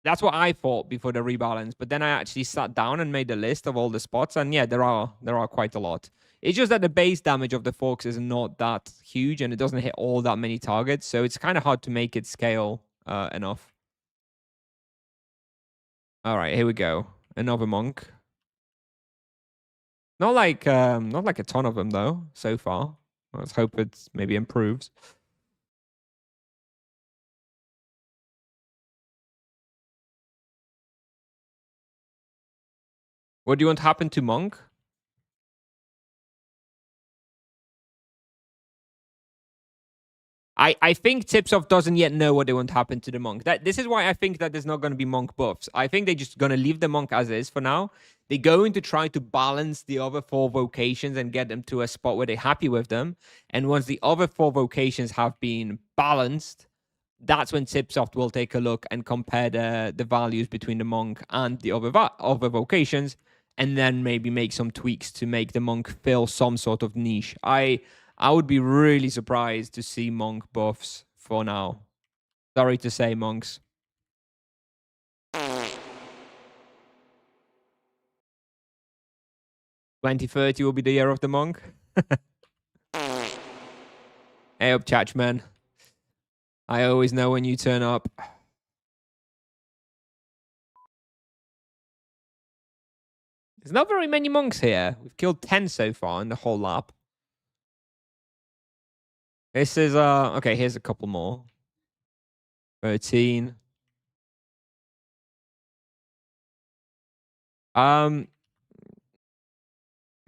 that's what I thought before the rebalance, but then I actually sat down and made a list of all the spots, and yeah, there are quite a lot. It's just that the base damage of the forks is not that huge, and it doesn't hit all that many targets, so it's kind of hard to make it scale enough. All right, here we go. Another monk. Not like a ton of them though so far. Let's hope it maybe improves. What do you want to happen to monk? I think Tipsoft doesn't yet know what they want to happen to the monk. This is why I think that there's not going to be monk buffs. I think they're just going to leave the monk as is for now. They're going to try to balance the other 4 vocations and get them to a spot where they're happy with them. And once the other 4 vocations have been balanced, that's when Tipsoft will take a look and compare the values between the monk and the other vocations, and then maybe make some tweaks to make the monk fill some sort of niche. I would be really surprised to see monk buffs for now. Sorry to say, monks. 2030 will be the year of the monk. Hey up, Chachman. I always know when you turn up. There's not very many monks here. We've killed 10 so far in the whole lap. This is, okay, here's a couple more. 13. Kind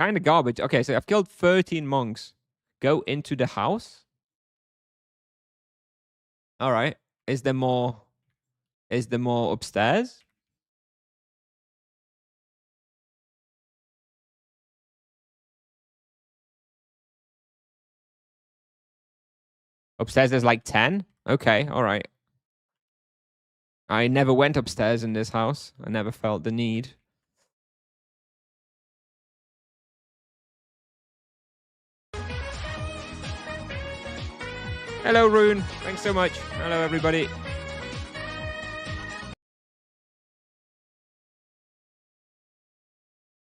of garbage. Okay, so I've killed 13 monks. Go into the house. All right. Is there more? Is there more upstairs? Upstairs there's like 10? Okay, all right. I never went upstairs in this house. I never felt the need. Hello, Rune. Thanks so much. Hello, everybody.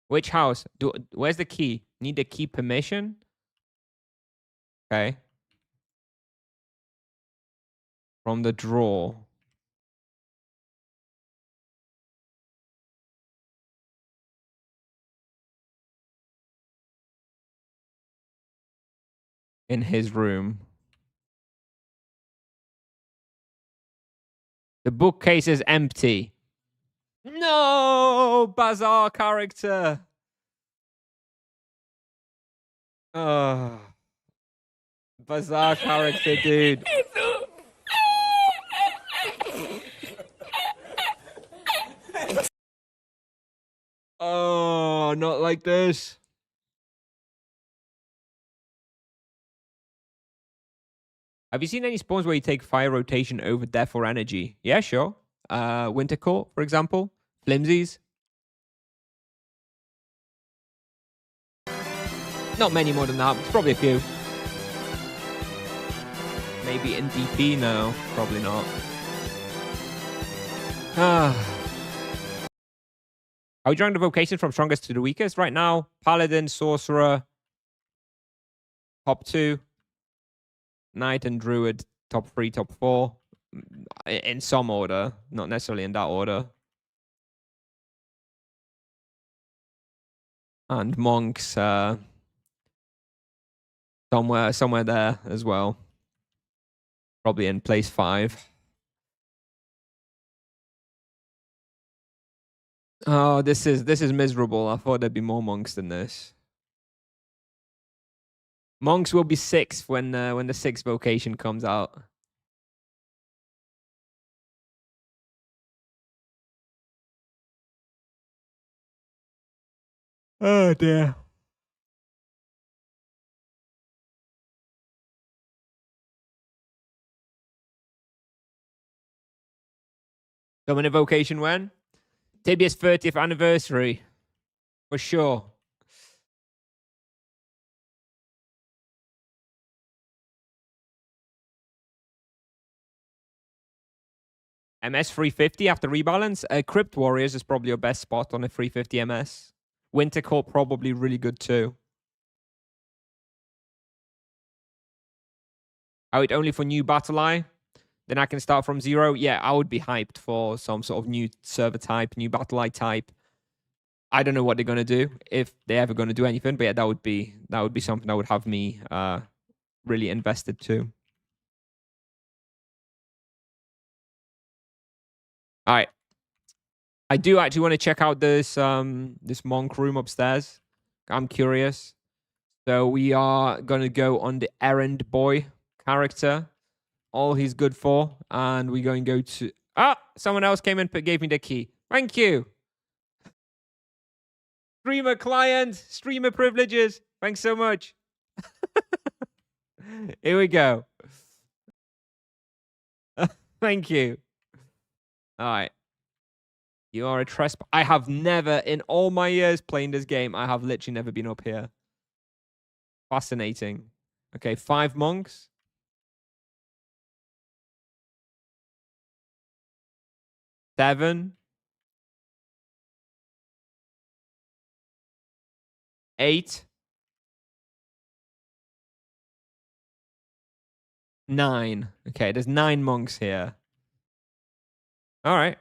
Which house? Where's the key? Need the key permission? Okay. From the drawer. In his room. The bookcase is empty. No! Bazaar character. Oh. Bazaar character, dude. Oh, not like this. Have you seen any spawns where you take fire rotation over death or energy? Yeah, sure. Winter Court, for example. Flimsies. Not many more than that. It's probably a few. Maybe in DP? No, probably not. Are we drawing the vocation from strongest to the weakest? Right now, Paladin, Sorcerer, top 2. Knight and Druid, top 3, top 4. In some order, not necessarily in that order. And Monks, somewhere there as well. Probably in place 5. Oh, this is miserable. I thought there'd be more monks than this. Monks will be 6th when the 6th vocation comes out. Oh dear. Coming to vocation when? Tibia's 30th anniversary. For sure. MS 350 after rebalance. Crypt Warriors is probably your best spot on a 350 MS. Winter Court probably really good too. Oh, it only for new battle eye? Then I can start from 0? Yeah, I would be hyped for some sort of new server type, new battle eye type. I don't know what they're going to do, if they're ever going to do anything, but yeah, that would be something that would have me really invested too. All right. I do actually want to check out this this monk room upstairs. I'm curious. So we are going to go on the errand boy character. All he's good for. And we're going to go to... Ah! Someone else came in and gave me the key. Thank you. Streamer client. Streamer privileges. Thanks so much. Here we go. Thank you. All right. You are a trespasser. I have never, in all my years playing this game, I have literally never been up here. Fascinating. Okay, 5 monks. 7. 8. 9. Okay, there's 9 monks here. All right.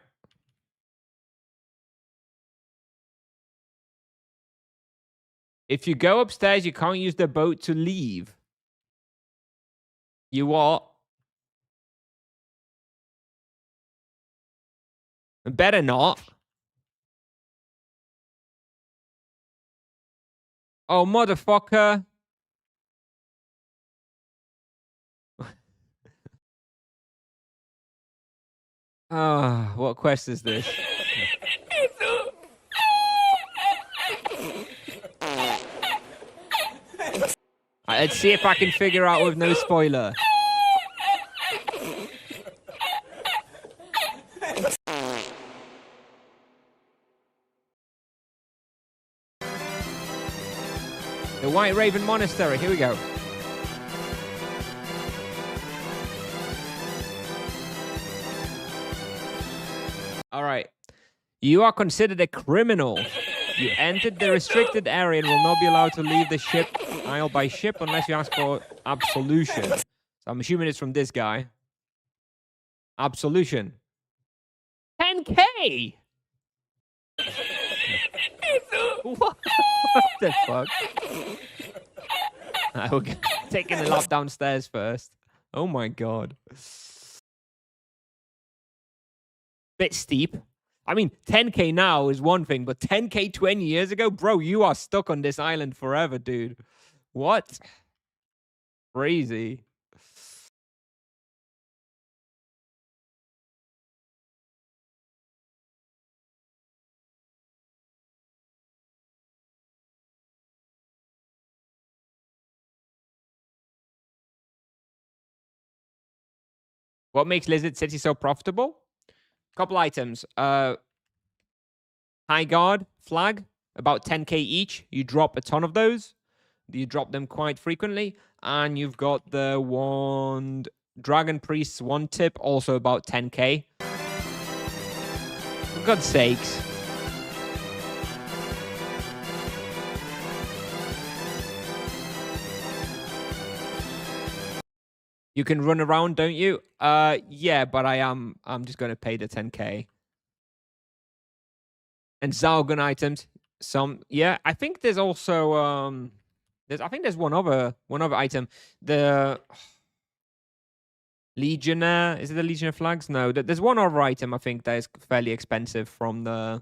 If you go upstairs, you can't use the boat to leave. You what? Better not. Oh, motherfucker. Ah, what quest is this? Let's see if I can figure out with no spoiler. The White Raven Monastery. Here we go. All right. You are considered a criminal. You entered the restricted area and will not be allowed to leave the ship aisle by ship unless you ask for absolution. So I'm assuming it's from this guy. Absolution. 10K! What the fuck? We're taking the lap downstairs first. Oh my god. Bit steep. I mean, 10K now is one thing, but 10K 20 years ago? Bro, you are stuck on this island forever, dude. What? Crazy. What makes Lizard City so profitable? Couple items. High guard, flag, about 10K each. You drop a ton of those. You drop them quite frequently. And you've got the wand Dragon Priest's one tip, also about 10K. For God's sakes. You can run around, don't you? Yeah, but I'm just gonna pay the 10K. And Zalgun items. Some, yeah. I think there's also I think there's one other item. The Legionnaire. Is it the Legionnaire flags? No, there's one other item I think that is fairly expensive from the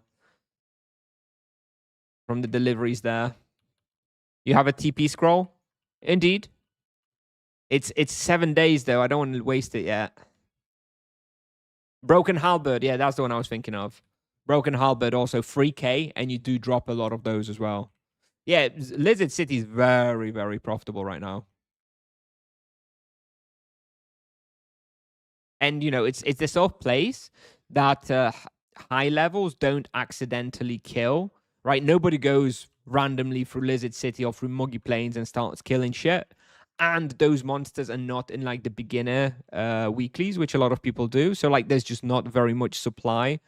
deliveries there. You have a TP scroll? Indeed. It's 7 days though. I don't want to waste it yet. Broken Halberd. Yeah, that's the one I was thinking of. Broken Halberd also 3K, and you do drop a lot of those as well. Yeah, Lizard City is very, very profitable right now. And, you know, it's the sort of place that high levels don't accidentally kill, right? Nobody goes randomly through Lizard City or through Muggy Plains and starts killing shit. And those monsters are not in, like, the beginner weeklies, which a lot of people do. So, like, there's just not very much supply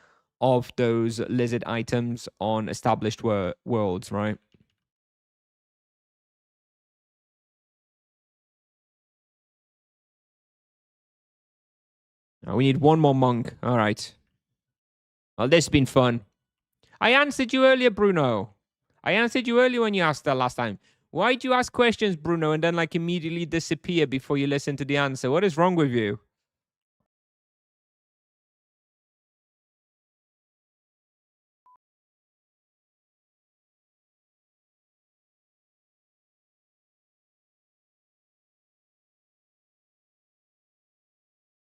of those lizard items on established worlds, right? Oh, we need one more monk. All right. Well, this has been fun. I answered you earlier, Bruno. I answered you earlier when you asked that last time. Why'd you ask questions, Bruno, and then like immediately disappear before you listen to the answer? What is wrong with you?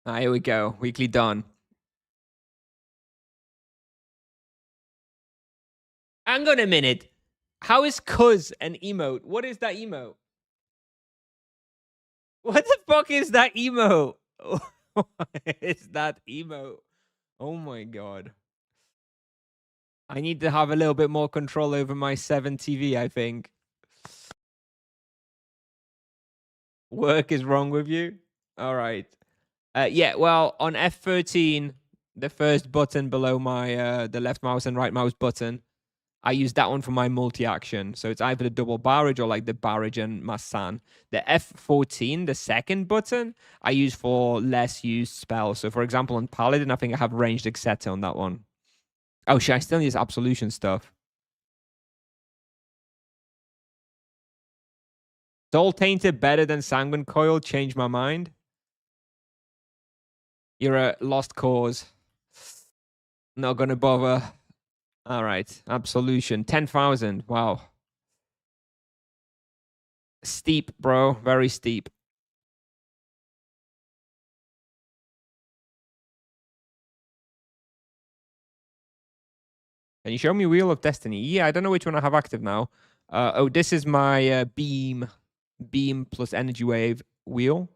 Ah, here we go. Weekly done. Hang on a minute. How is cuz an emote? What is that emote? What the fuck is that emote? What is that emote? Oh my god. I need to have a little bit more control over my 7 TV, I think. Work is wrong with you? All right. Yeah, well, on F13, the first button below my the left mouse and right mouse button, I use that one for my multi-action. So it's either the double barrage or like the barrage and Massan. The F14, the second button, I use for less used spells. So for example, on Paladin, I think I have ranged etc on that one. Oh shit, I still need this absolution stuff. Soul Tainted better than Sanguine Coil? Change my mind. You're a lost cause. Not gonna bother. All right, absolution 10,000. Wow, steep, bro. Very steep. Can you show me Wheel of Destiny? Yeah, I don't know which one I have active now. Oh, this is my beam plus energy wave wheel.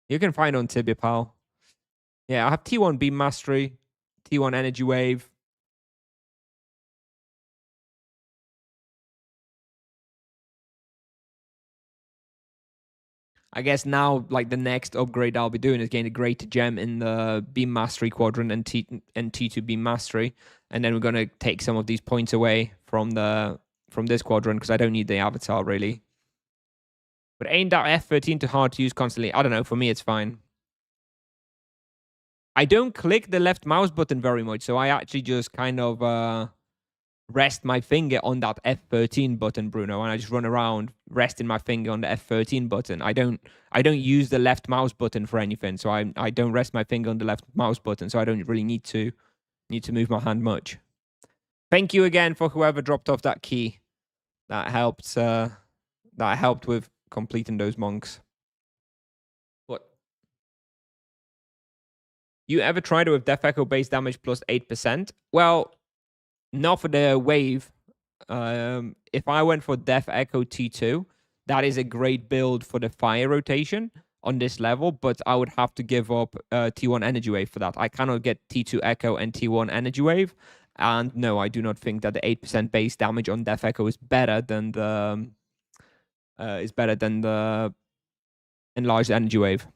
You can find on Tibia, pal. Yeah, I have T1 beam mastery, T1 energy wave. I guess now, like, the next upgrade I'll be doing is getting a greater gem in the beam mastery quadrant and T2 beam mastery, and then we're gonna take some of these points away from this quadrant because I don't need the avatar really. But ain't that F13 too hard to use constantly? I don't know. For me, it's fine. I don't click the left mouse button very much, so I actually just kind of rest my finger on that F13 button, Bruno, and I just run around resting my finger on the F13 button. I don't use the left mouse button for anything, so I don't rest my finger on the left mouse button, so I don't really need to move my hand much. Thank you again for whoever dropped off that key. That helped with completing those monks. What? You ever tried it with Death Echo base damage plus 8%? Well, not for the wave. If I went for Death Echo T2, that is a great build for the fire rotation on this level, but I would have to give up T1 Energy Wave for that. I cannot get T2 Echo and T1 Energy Wave. And no, I do not think that the 8% base damage on Death Echo is better than the enlarged Energy Wave.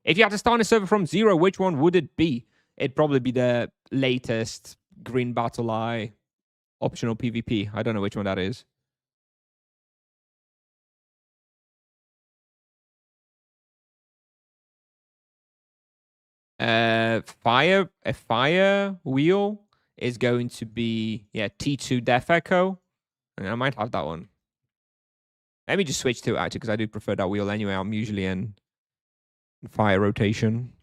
If you had to start a server from zero, which one would it be? It'd probably be the latest Green Battle Eye optional PvP. I don't know which one that is. A fire wheel is going to be T2 Death Echo. And I might have that one. Let me just switch to it actually because I do prefer that wheel anyway. I'm usually in fire rotation.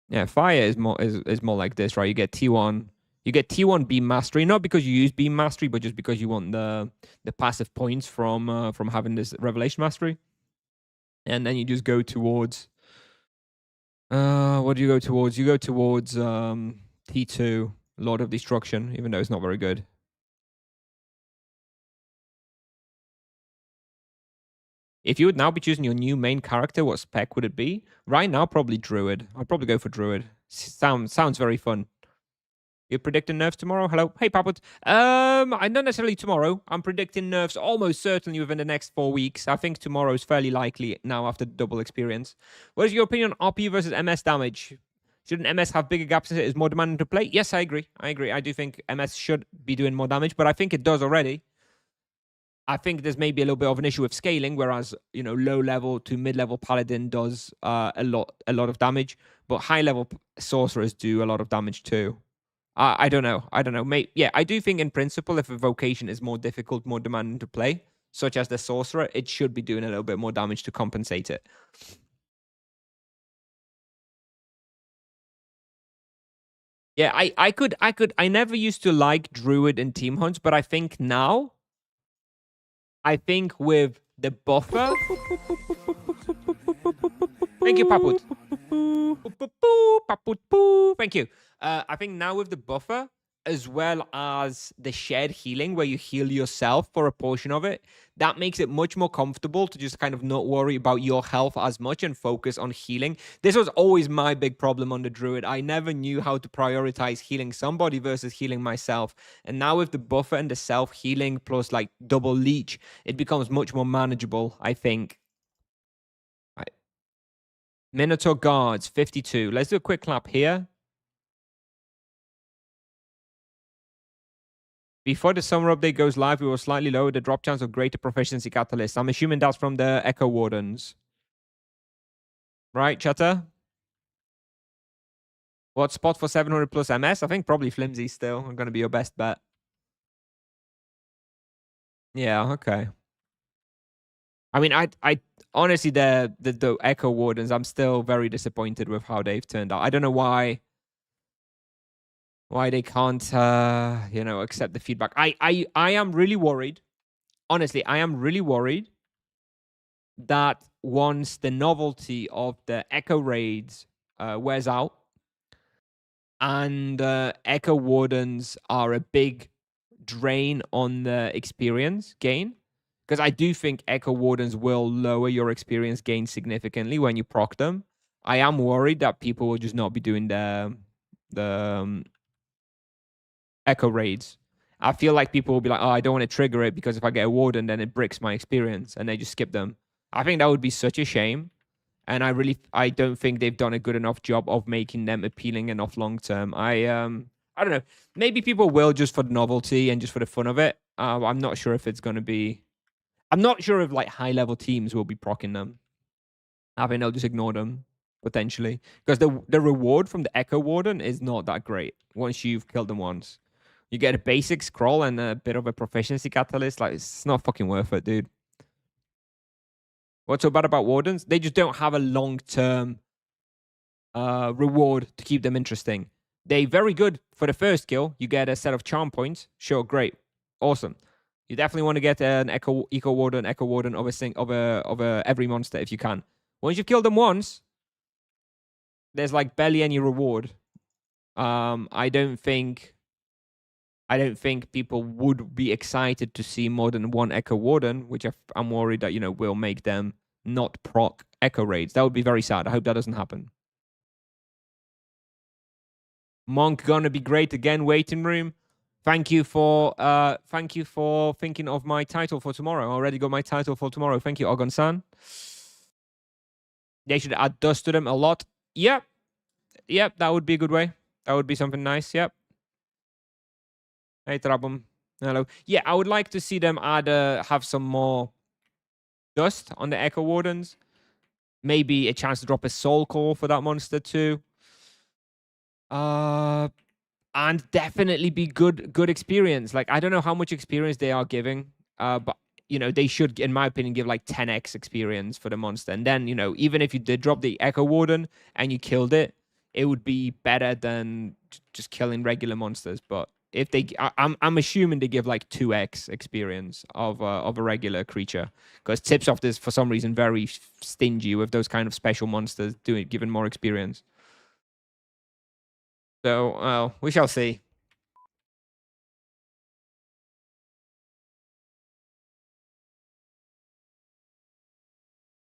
Yeah, fire is more like this, right? You get T1. You get T1 beam mastery, not because you use beam mastery, but just because you want the passive points from having this revelation mastery. And then you just go towards what do you go towards? You go towards T2, Lord of Destruction, even though it's not very good. If you would now be choosing your new main character, what spec would it be? Right now, probably Druid. I'd probably go for Druid. Sounds very fun. You're predicting nerfs tomorrow? Hello? Hey, Paput. Not necessarily tomorrow. I'm predicting nerfs almost certainly within the next 4 weeks. I think tomorrow is fairly likely now after the double experience. What is your opinion on RP versus MS damage? Shouldn't MS have bigger gaps as it is more demanding to play? Yes, I agree. I do think MS should be doing more damage, but I think it does already. I think there's maybe a little bit of an issue with scaling, whereas low level to mid level paladin does a lot of damage, but high level sorcerers do a lot of damage too. I don't know. I do think in principle, if a vocation is more difficult, more demanding to play, such as the sorcerer, it should be doing a little bit more damage to compensate it. Yeah, I never used to like Druid in team hunts, but I think now, with the buffer. Thank you, Paput. Thank you. I think now with the buffer, as well as the shared healing, where you heal yourself for a portion of it, that makes it much more comfortable to just kind of not worry about your health as much and focus on healing. This was always my big problem on the Druid. I never knew how to prioritize healing somebody versus healing myself. And now with the buffer and the self-healing plus like double leech, it becomes much more manageable, I think. Right. Minotaur Guards, 52. Let's do a quick clap here. Before the summer update goes live, we will slightly lower the drop chance of greater proficiency catalyst. I'm assuming that's from the Echo Wardens. Right, Chatter? What spot for 700 plus MS? I think probably Flimsy still. I'm going to be your best bet. Yeah, okay. I mean, I honestly, the Echo Wardens, I'm still very disappointed with how they've turned out. I don't know why they can't, accept the feedback. I am really worried. Honestly, I am really worried that once the novelty of the Echo Raids wears out and Echo Wardens are a big drain on the experience gain, because I do think Echo Wardens will lower your experience gain significantly when you proc them. I am worried that people will just not be doing the Echo Raids. I feel like people will be like, oh, I don't want to trigger it because if I get a Warden, then it bricks my experience, and they just skip them. I think that would be such a shame. And I don't think they've done a good enough job of making them appealing enough long term. I don't know. Maybe people will just for the novelty and just for the fun of it. I'm not sure if it's going to be. I'm not sure if like high level teams will be procking them. I think they'll just ignore them potentially because the reward from the Echo Warden is not that great once you've killed them once. You get a basic scroll and a bit of a proficiency catalyst. Like it's not fucking worth it, dude. What's so bad about wardens? They just don't have a long term reward to keep them interesting. They very good for the first kill. You get a set of charm points. Sure, great, awesome. You definitely want to get an eco warden of a every monster if you can. Once you've killed them once, there's like barely any reward. I don't think people would be excited to see more than one Echo Warden, which I'm worried that, will make them not proc Echo raids. That would be very sad. I hope that doesn't happen. Monk gonna be great again. Waiting room. Thank you for thinking of my title for tomorrow. I already got my title for tomorrow. Thank you, Ogon-san. They should add dust to them a lot. Yep, that would be a good way. That would be something nice. Yep. Hey, Trabum. Hello. Yeah, I would like to see them add have some more dust on the Echo Wardens. Maybe a chance to drop a Soul Core for that monster too. And definitely be good experience. Like I don't know how much experience they are giving, but they should, in my opinion, give like 10x experience for the monster. And then even if you did drop the Echo Warden and you killed it, it would be better than just killing regular monsters. But if I'm assuming they give like 2x experience of a regular creature, because Tipsoft is for some reason very stingy with those kind of special monsters giving more experience. So we shall see.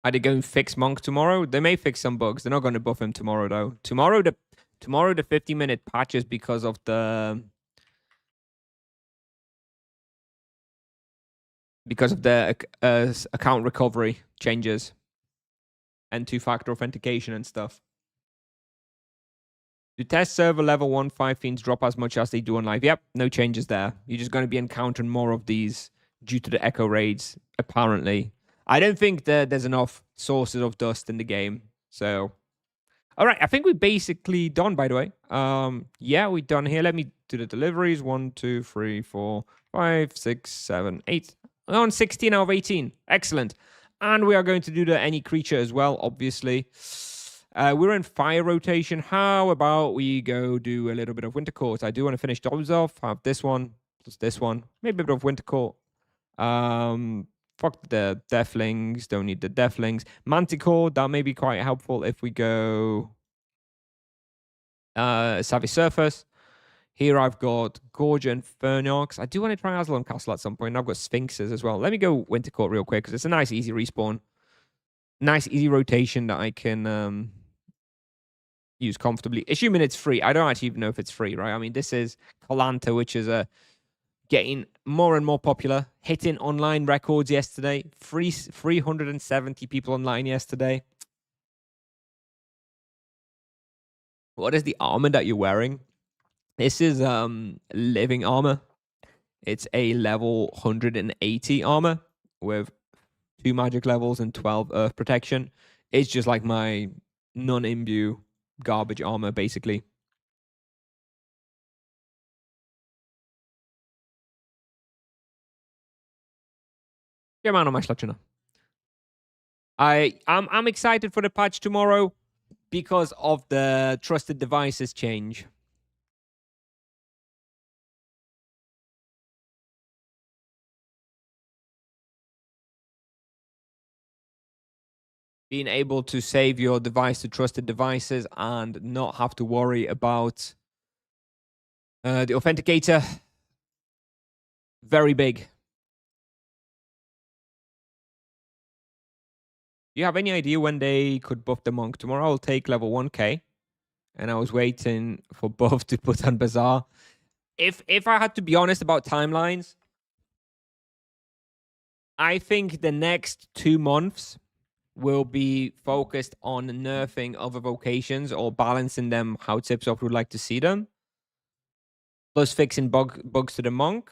Are they going to fix Monk tomorrow? They may fix some bugs. They're not going to buff him tomorrow though. Tomorrow the 50-minute patches because of the account recovery changes and two-factor authentication and stuff. Do test server level 1.5 fiends drop as much as they do on live? Yep, no changes there. You're just going to be encountering more of these due to the echo raids, apparently. I don't think that there's enough sources of dust in the game. So, all right, I think we're basically done, by the way. Yeah, we're done here. Let me do the deliveries. 1, 2, 3, 4, 5, 6, 7, 8. We're on 16 out of 18. Excellent. And we are going to do the any creature as well, obviously. We're in fire rotation. How about we go do a little bit of winter court? I do want to finish those off. Have this one plus this one. Maybe a bit of winter court. Fuck the deathlings. Don't need the deathlings. Manticore, that may be quite helpful if we go Savvy Surface. Here I've got Gorge and Fernox. I do want to try Aslan Castle at some point. I've got Sphinxes as well. Let me go Winter Court real quick because it's a nice, easy respawn. Nice, easy rotation that I can use comfortably. Assuming it's free. I don't actually even know if it's free, right? I mean, this is Kalanta, which is getting more and more popular. Hitting online records yesterday. 370 people online yesterday. What is the armor that you're wearing? This is living armor. It's a level 180 armor with 2 magic levels and 12 earth protection. It's just like my non-imbue garbage armor, basically. Yeah, man, I'm excited for the patch tomorrow because of the trusted devices change. Being able to save your device to trusted devices and not have to worry about the authenticator. Very big. Do you have any idea when they could buff the monk? Tomorrow I'll take level 1k. And I was waiting for both to put on Bazaar. If I had to be honest about timelines, I think the next 2 months will be focused on nerfing other vocations or balancing them how Tipsoft would like to see them, plus fixing bugs to the monk.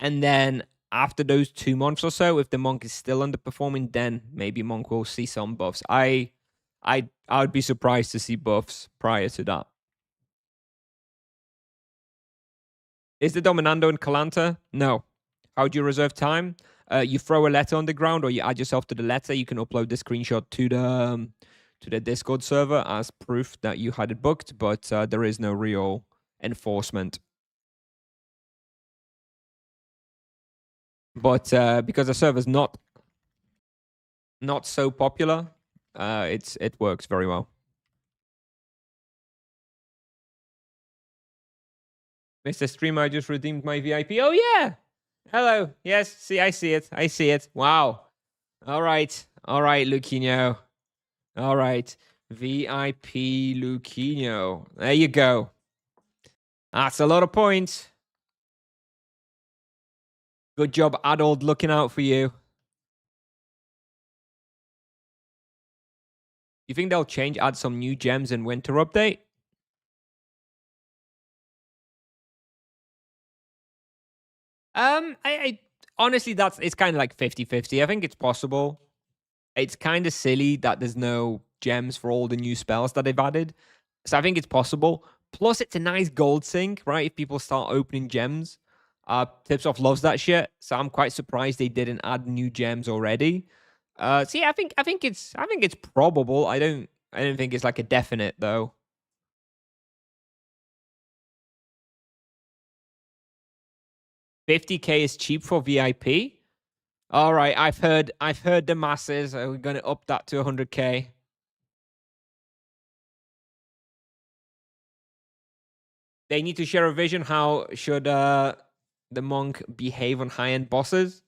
And then after those 2 months or so, if the monk is still underperforming, then maybe monk will see some buffs. I would be surprised to see buffs prior to that. Is the Dominando in Kalanta? No. How do you reserve time? You throw a letter on the ground, or you add yourself to the letter. You can upload the screenshot to the Discord server as proof that you had it booked, but there is no real enforcement. But because the server's not so popular, it works very well. Mr. Streamer, I just redeemed my VIP. Oh yeah. Hello. Yes. See, I see it. I see it. Wow. All right. All right, Luquinho. All right. VIP Luquinho. There you go. That's a lot of points. Good job, Adult, looking out for you. You think they'll add some new gems in winter update? I honestly, it's kind of like 50-50. I think it's possible. It's kind of silly that there's no gems for all the new spells that they've added. So I think it's possible. Plus, it's a nice gold sink, right? If people start opening gems. Tipsoft loves that shit. So I'm quite surprised they didn't add new gems already. So yeah, I think it's probable. I don't think it's like a definite though. 50K is cheap for VIP. All right, I've heard the masses. We're gonna up that to 100K. They need to share a vision. How should the monk behave on high-end bosses?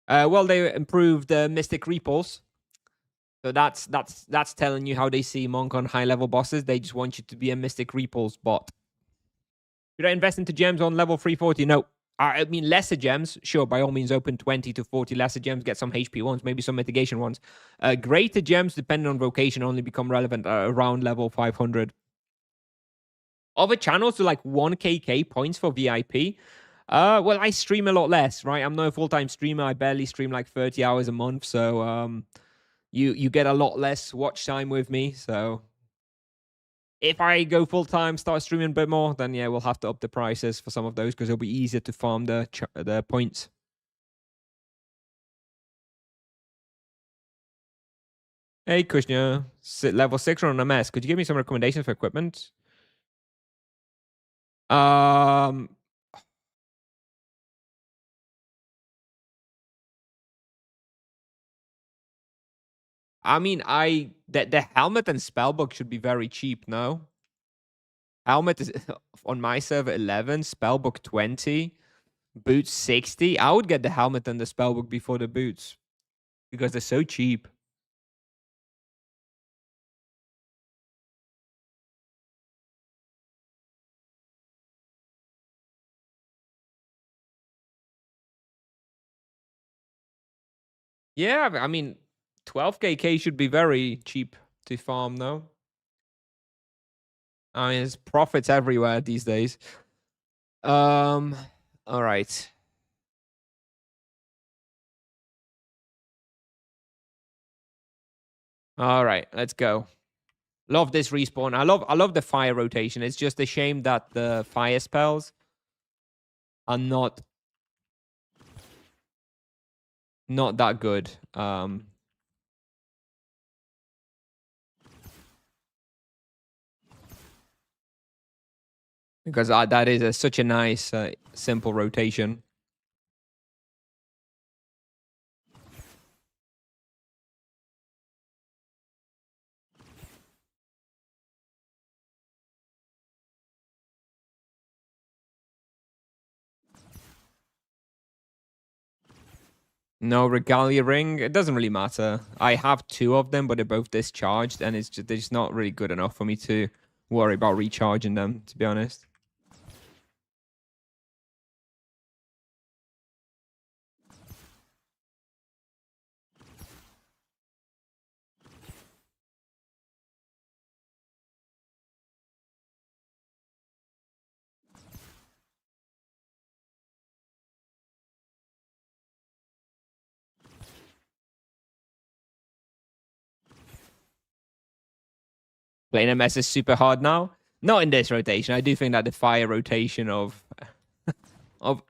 Well, they improved Mystic Repulse. So that's telling you how they see monk on high-level bosses. They just want you to be a Mystic Repulse bot. Should I invest into gems on level 340? No. I mean, lesser gems, sure, by all means, open 20 to 40 lesser gems, get some HP ones, maybe some mitigation ones. Greater gems, depending on vocation, only become relevant around level 500. Other channels to like 1KK points for VIP. Well, I stream a lot less, right? I'm no full-time streamer. I barely stream like 30 hours a month. So you get a lot less watch time with me. So if I go full-time, start streaming a bit more, then yeah, we'll have to up the prices for some of those because it'll be easier to farm the points. Hey, Kushner, level 6 on MS. Could you give me some recommendations for equipment? I mean, the helmet and spellbook should be very cheap, no? Helmet is on my server 11, spellbook 20, boots 60. I would get the helmet and the spellbook before the boots because they're so cheap. Yeah, I mean, 12KK should be very cheap to farm, no? I mean, there's profits everywhere these days. All right. All right, let's go. Love this respawn. I love the fire rotation. It's just a shame that the fire spells are not that good. Because that is such a nice, simple rotation. No Regalia ring. It doesn't really matter. I have 2 of them, but they're both discharged, and they're just not really good enough for me to worry about recharging them, to be honest. Playing MS is super hard now. Not in this rotation. I do think that the fire rotation of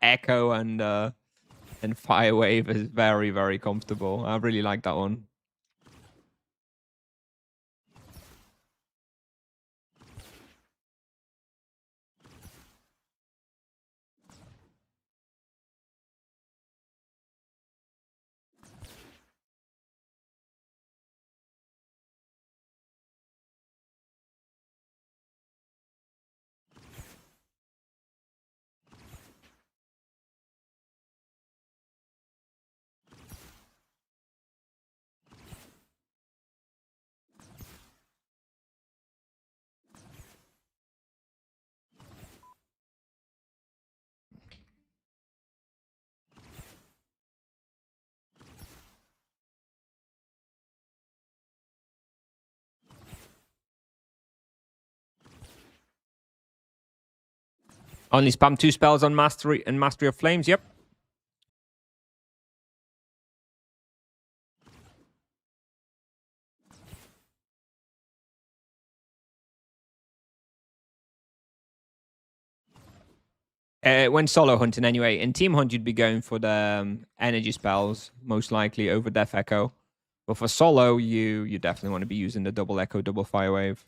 Echo and Fire Wave is very, very comfortable. I really like that one. Only spam 2 spells on Mastery and Mastery of Flames. Yep. When solo hunting, anyway. In team hunt, you'd be going for the energy spells, most likely over Death Echo. But for solo, you definitely want to be using the double Echo, double Fire Wave.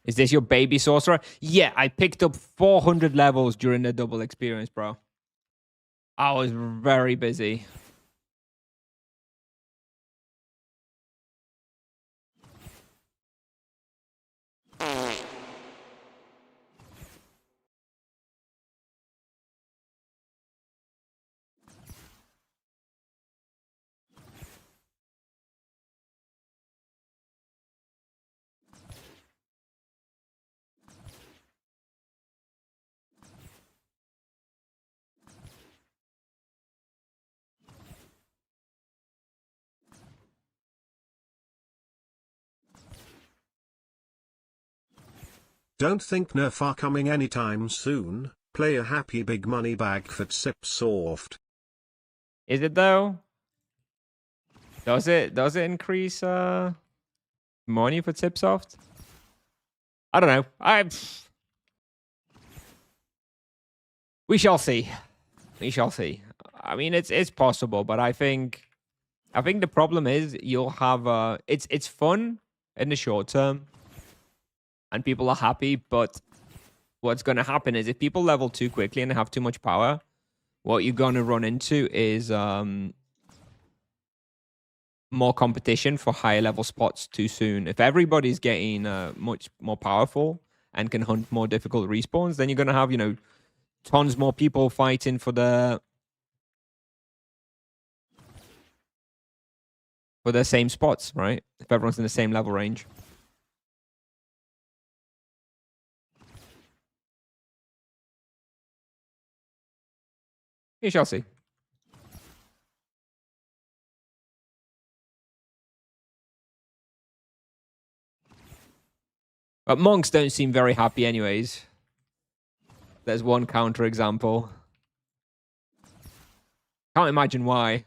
Is this your baby sorcerer? Yeah, I picked up 400 levels during the double experience, bro. I was very busy. Don't think Nerf are coming anytime soon. Play a happy big money bag for Tipsoft. Is it though? Does it increase money for Tipsoft? I don't know. We shall see. We shall see. I mean, it's possible, but I think the problem is you'll have it's fun in the short term, and people are happy. But what's going to happen is if people level too quickly and have too much power, what you're going to run into is more competition for higher level spots too soon. If everybody's getting much more powerful and can hunt more difficult respawns, then you're going to have, you know, tons more people fighting for the same spots, right? If everyone's in the same level range. We shall see. But monks don't seem very happy anyways. There's one counter example. Can't imagine why.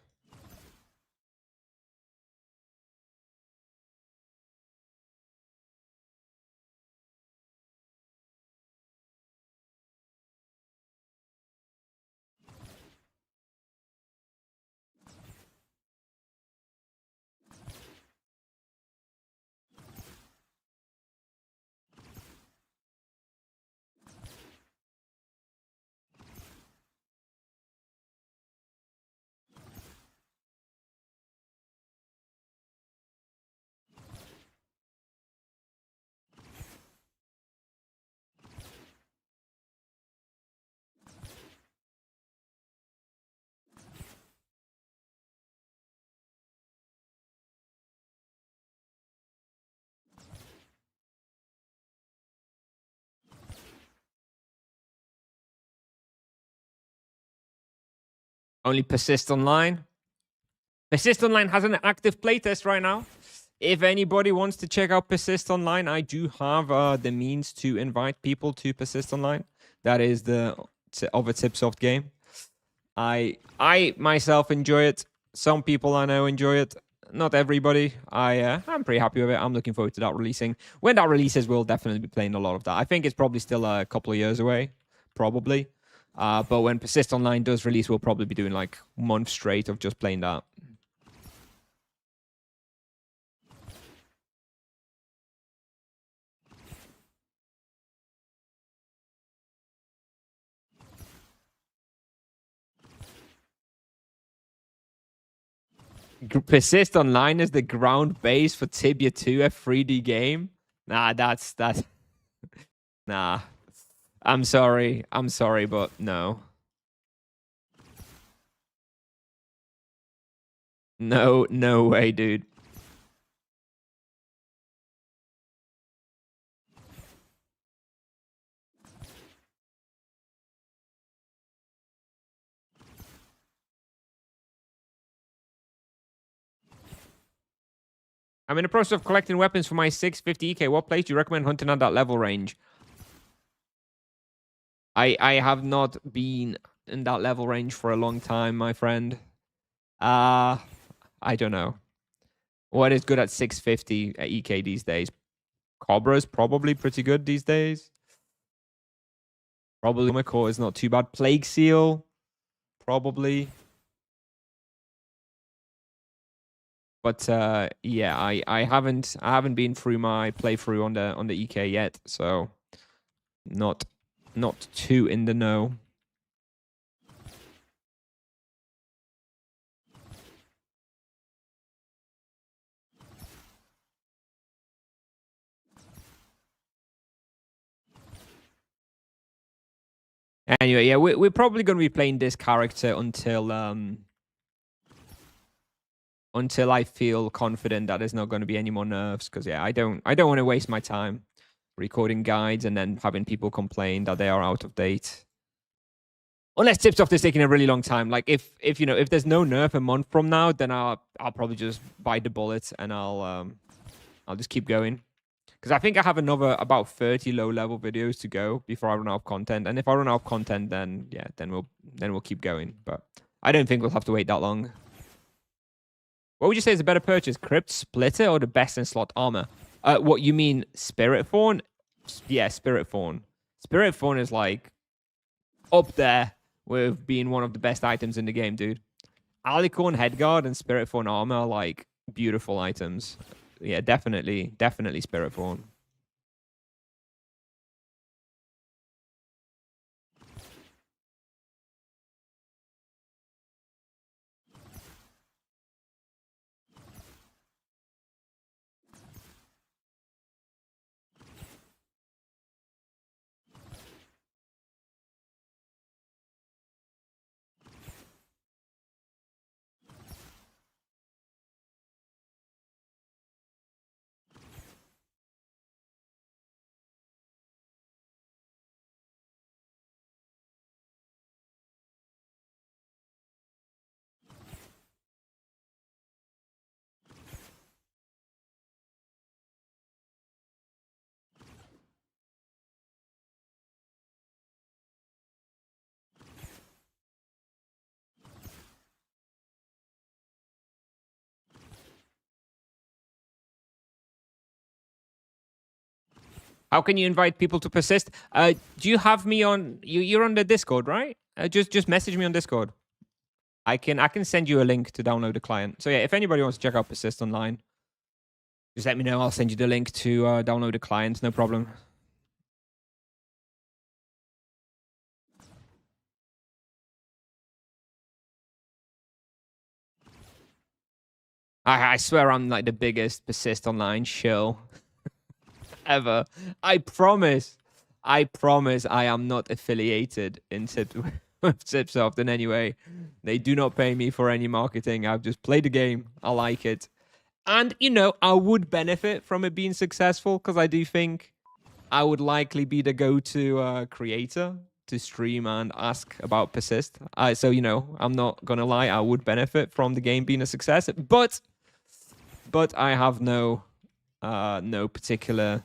Only Persist Online. Persist Online has an active playtest right now. If anybody wants to check out Persist Online, I do have the means to invite people to Persist Online. That is the of a Tipsoft game. I myself enjoy it. Some people I know enjoy it. Not everybody. I'm pretty happy with it. I'm looking forward to that releasing. When that releases, we'll definitely be playing a lot of that. I think it's probably still a couple of years away, probably. But when Persist Online does release, we'll probably be doing like months straight of just playing that. Persist Online is the ground base for Tibia 2, a 3D game. Nah, that's nah. I'm sorry, but no. No way, dude. I'm in the process of collecting weapons for my 650 EK. What place do you recommend hunting at that level range? I have not been in that level range for a long time, my friend. I don't know. What is good at 650 EK these days? Cobra's probably pretty good these days. Probably Core is not too bad. Plague Seal, probably. But yeah, I haven't been through my playthrough on the EK yet, so not too in the know. Anyway, yeah, we're probably going to be playing this character until I feel confident that there's not going to be any more nerfs. Because yeah, I don't want to waste my time recording guides and then having people complain that they are out of date. Unless Tipsoft is taking a really long time. Like if there's no nerf a month from now, then I'll probably just bite the bullet and I'll just keep going. Because I think I have another about 30 low-level videos to go before I run out of content. And if I run out of content, then yeah, then we'll keep going. But I don't think we'll have to wait that long. What would you say is a better purchase, Crypt Splitter or the best in slot armor? What you mean, Spirit Fawn? Yeah, Spirit Fawn. Spirit Fawn is like up there with being one of the best items in the game, dude. Alicorn Headguard and Spirit Fawn armor are like beautiful items. Yeah, definitely Spirit Fawn. How can you invite people to persist? Do you have me on? You're on the Discord, right? Just message me on Discord. I can send you a link to download the client. So yeah, if anybody wants to check out Persist Online, just let me know. I'll send you the link to download the client. No problem. I swear I'm like the biggest Persist Online shill ever. I promise I am not affiliated in with Tipsoft in any way. They do not pay me for any marketing. I've just played the game. I like it. And, I would benefit from it being successful because I do think I would likely be the go-to creator to stream and ask about Persist. So, I'm not going to lie. I would benefit from the game being a success. But but I have no particular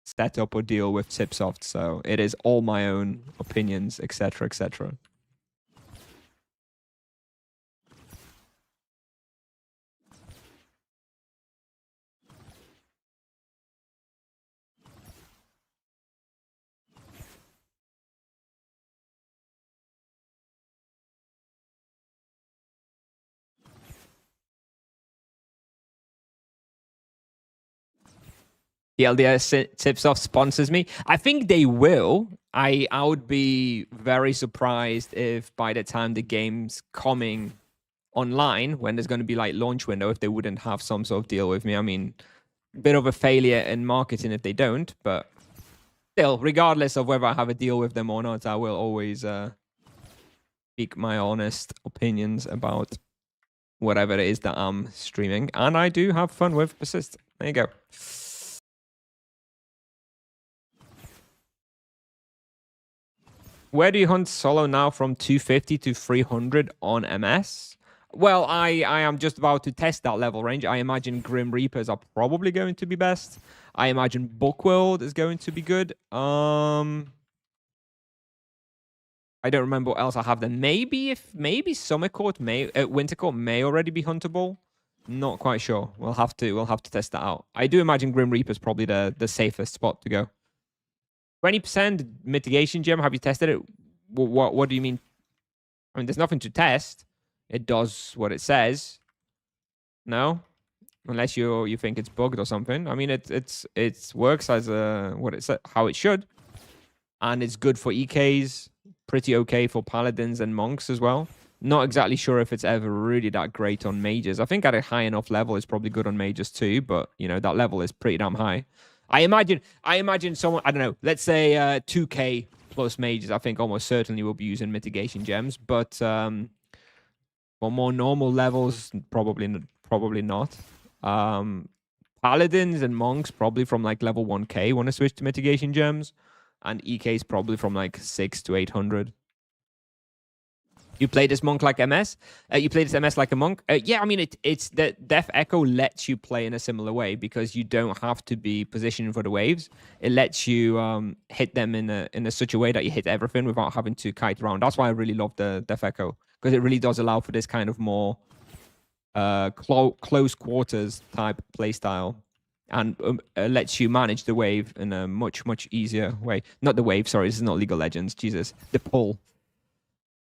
setup or deal with Tipsoft, so it is all my own opinions, etc., etc. The LDS Tipsoft sponsors me. I think they will. I would be very surprised if by the time the game's coming online, when there's going to be like launch window, if they wouldn't have some sort of deal with me. I mean, bit of a failure in marketing if they don't, but still, regardless of whether I have a deal with them or not, I will always speak my honest opinions about whatever it is that I'm streaming. And I do have fun with Persist. There you go. Where do you hunt solo now from 250 to 300 on MS? Well, I am just about to test that level range. I imagine Grim Reapers are probably going to be best. I imagine Bookworld is going to be good. I don't remember what else I have then. Maybe Summer Court Winter Court may already be huntable. Not quite sure. We'll have to test that out. I do imagine Grim Reaper is probably the safest spot to go. 20% mitigation gem. Have you tested it? What do you mean? I mean, there's nothing to test. It does what it says. No, unless you think it's bugged or something. I mean, it works as how it should, and it's good for EKs. Pretty okay for paladins and monks as well. Not exactly sure if it's ever really that great on mages. I think at a high enough level, it's probably good on mages too. But you know that level is pretty damn high. I imagine someone, I don't know, let's say 2k plus mages, I think almost certainly will be using mitigation gems, but for more normal levels, probably not. Paladins and monks probably from like level 1k want to switch to mitigation gems, and EKs probably from like 6 to 800. You play this monk like MS? You play this MS like a monk? Yeah, I mean, it's the Death Echo lets you play in a similar way because you don't have to be positioning for the waves. It lets you hit them in such a way that you hit everything without having to kite around. That's why I really love the Death Echo, because it really does allow for this kind of more close quarters type playstyle, and lets you manage the wave in a much easier way. Not the wave, sorry, this is not League of Legends. Jesus, the pull.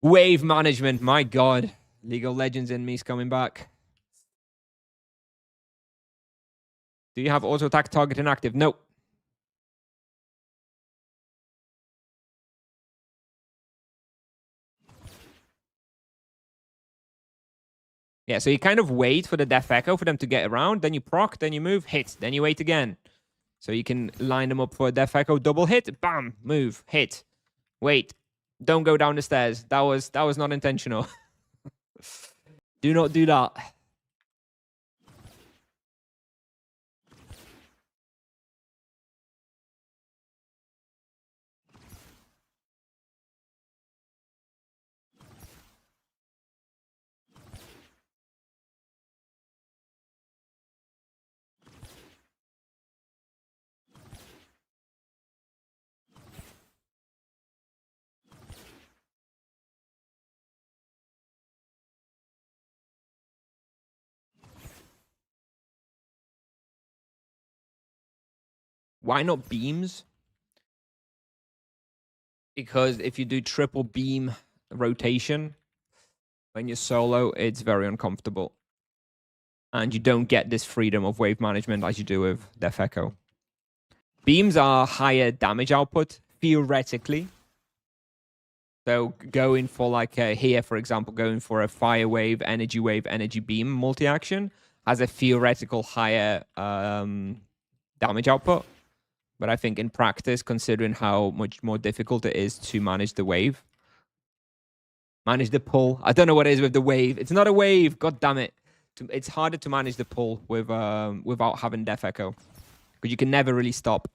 Wave management, my god. League of Legends in me's coming back. Do you have auto attack targeting active? No. Yeah, so you kind of wait for the Death Echo for them to get around, then you proc, then you move, hit, then you wait again. So you can line them up for a Death Echo double hit, bam, move, hit, wait. Don't go down the stairs. That was not intentional. Do not do that. Why not beams? Because if you do triple beam rotation when you're solo, it's very uncomfortable. And you don't get this freedom of wave management as you do with Death Echo. Beams are higher damage output, theoretically. So going for like here, for example, going for a fire wave, energy beam multi-action has a theoretical higher damage output. But I think in practice, considering how much more difficult it is to manage the wave, manage the pull. I don't know what it is with the wave. It's not a wave. God damn it. It's harder to manage the pull with without having Death Echo, because you can never really stop.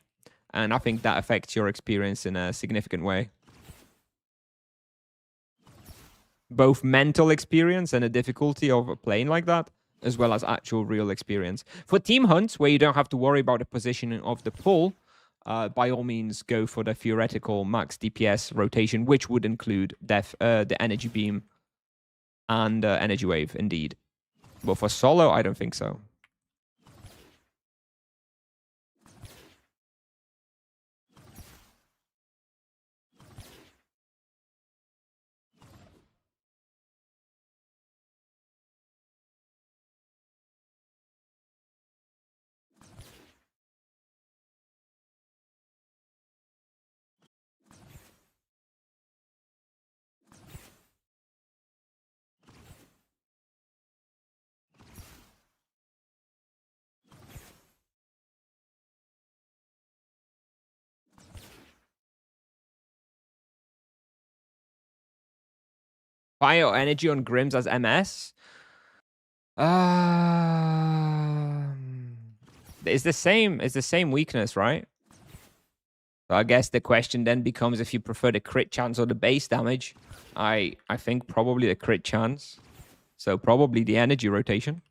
And I think that affects your experience in a significant way. Both mental experience and the difficulty of playing like that. as well as actual real experience. For team hunts, where you don't have to worry about the positioning of the pull, by all means, go for the theoretical max DPS rotation, which would include the energy beam and energy wave, indeed. But for solo, I don't think so. Fire or energy on Grims as MS? It's the same weakness, right? So I guess the question then becomes if you prefer the crit chance or the base damage. I think probably the crit chance. So probably the energy rotation.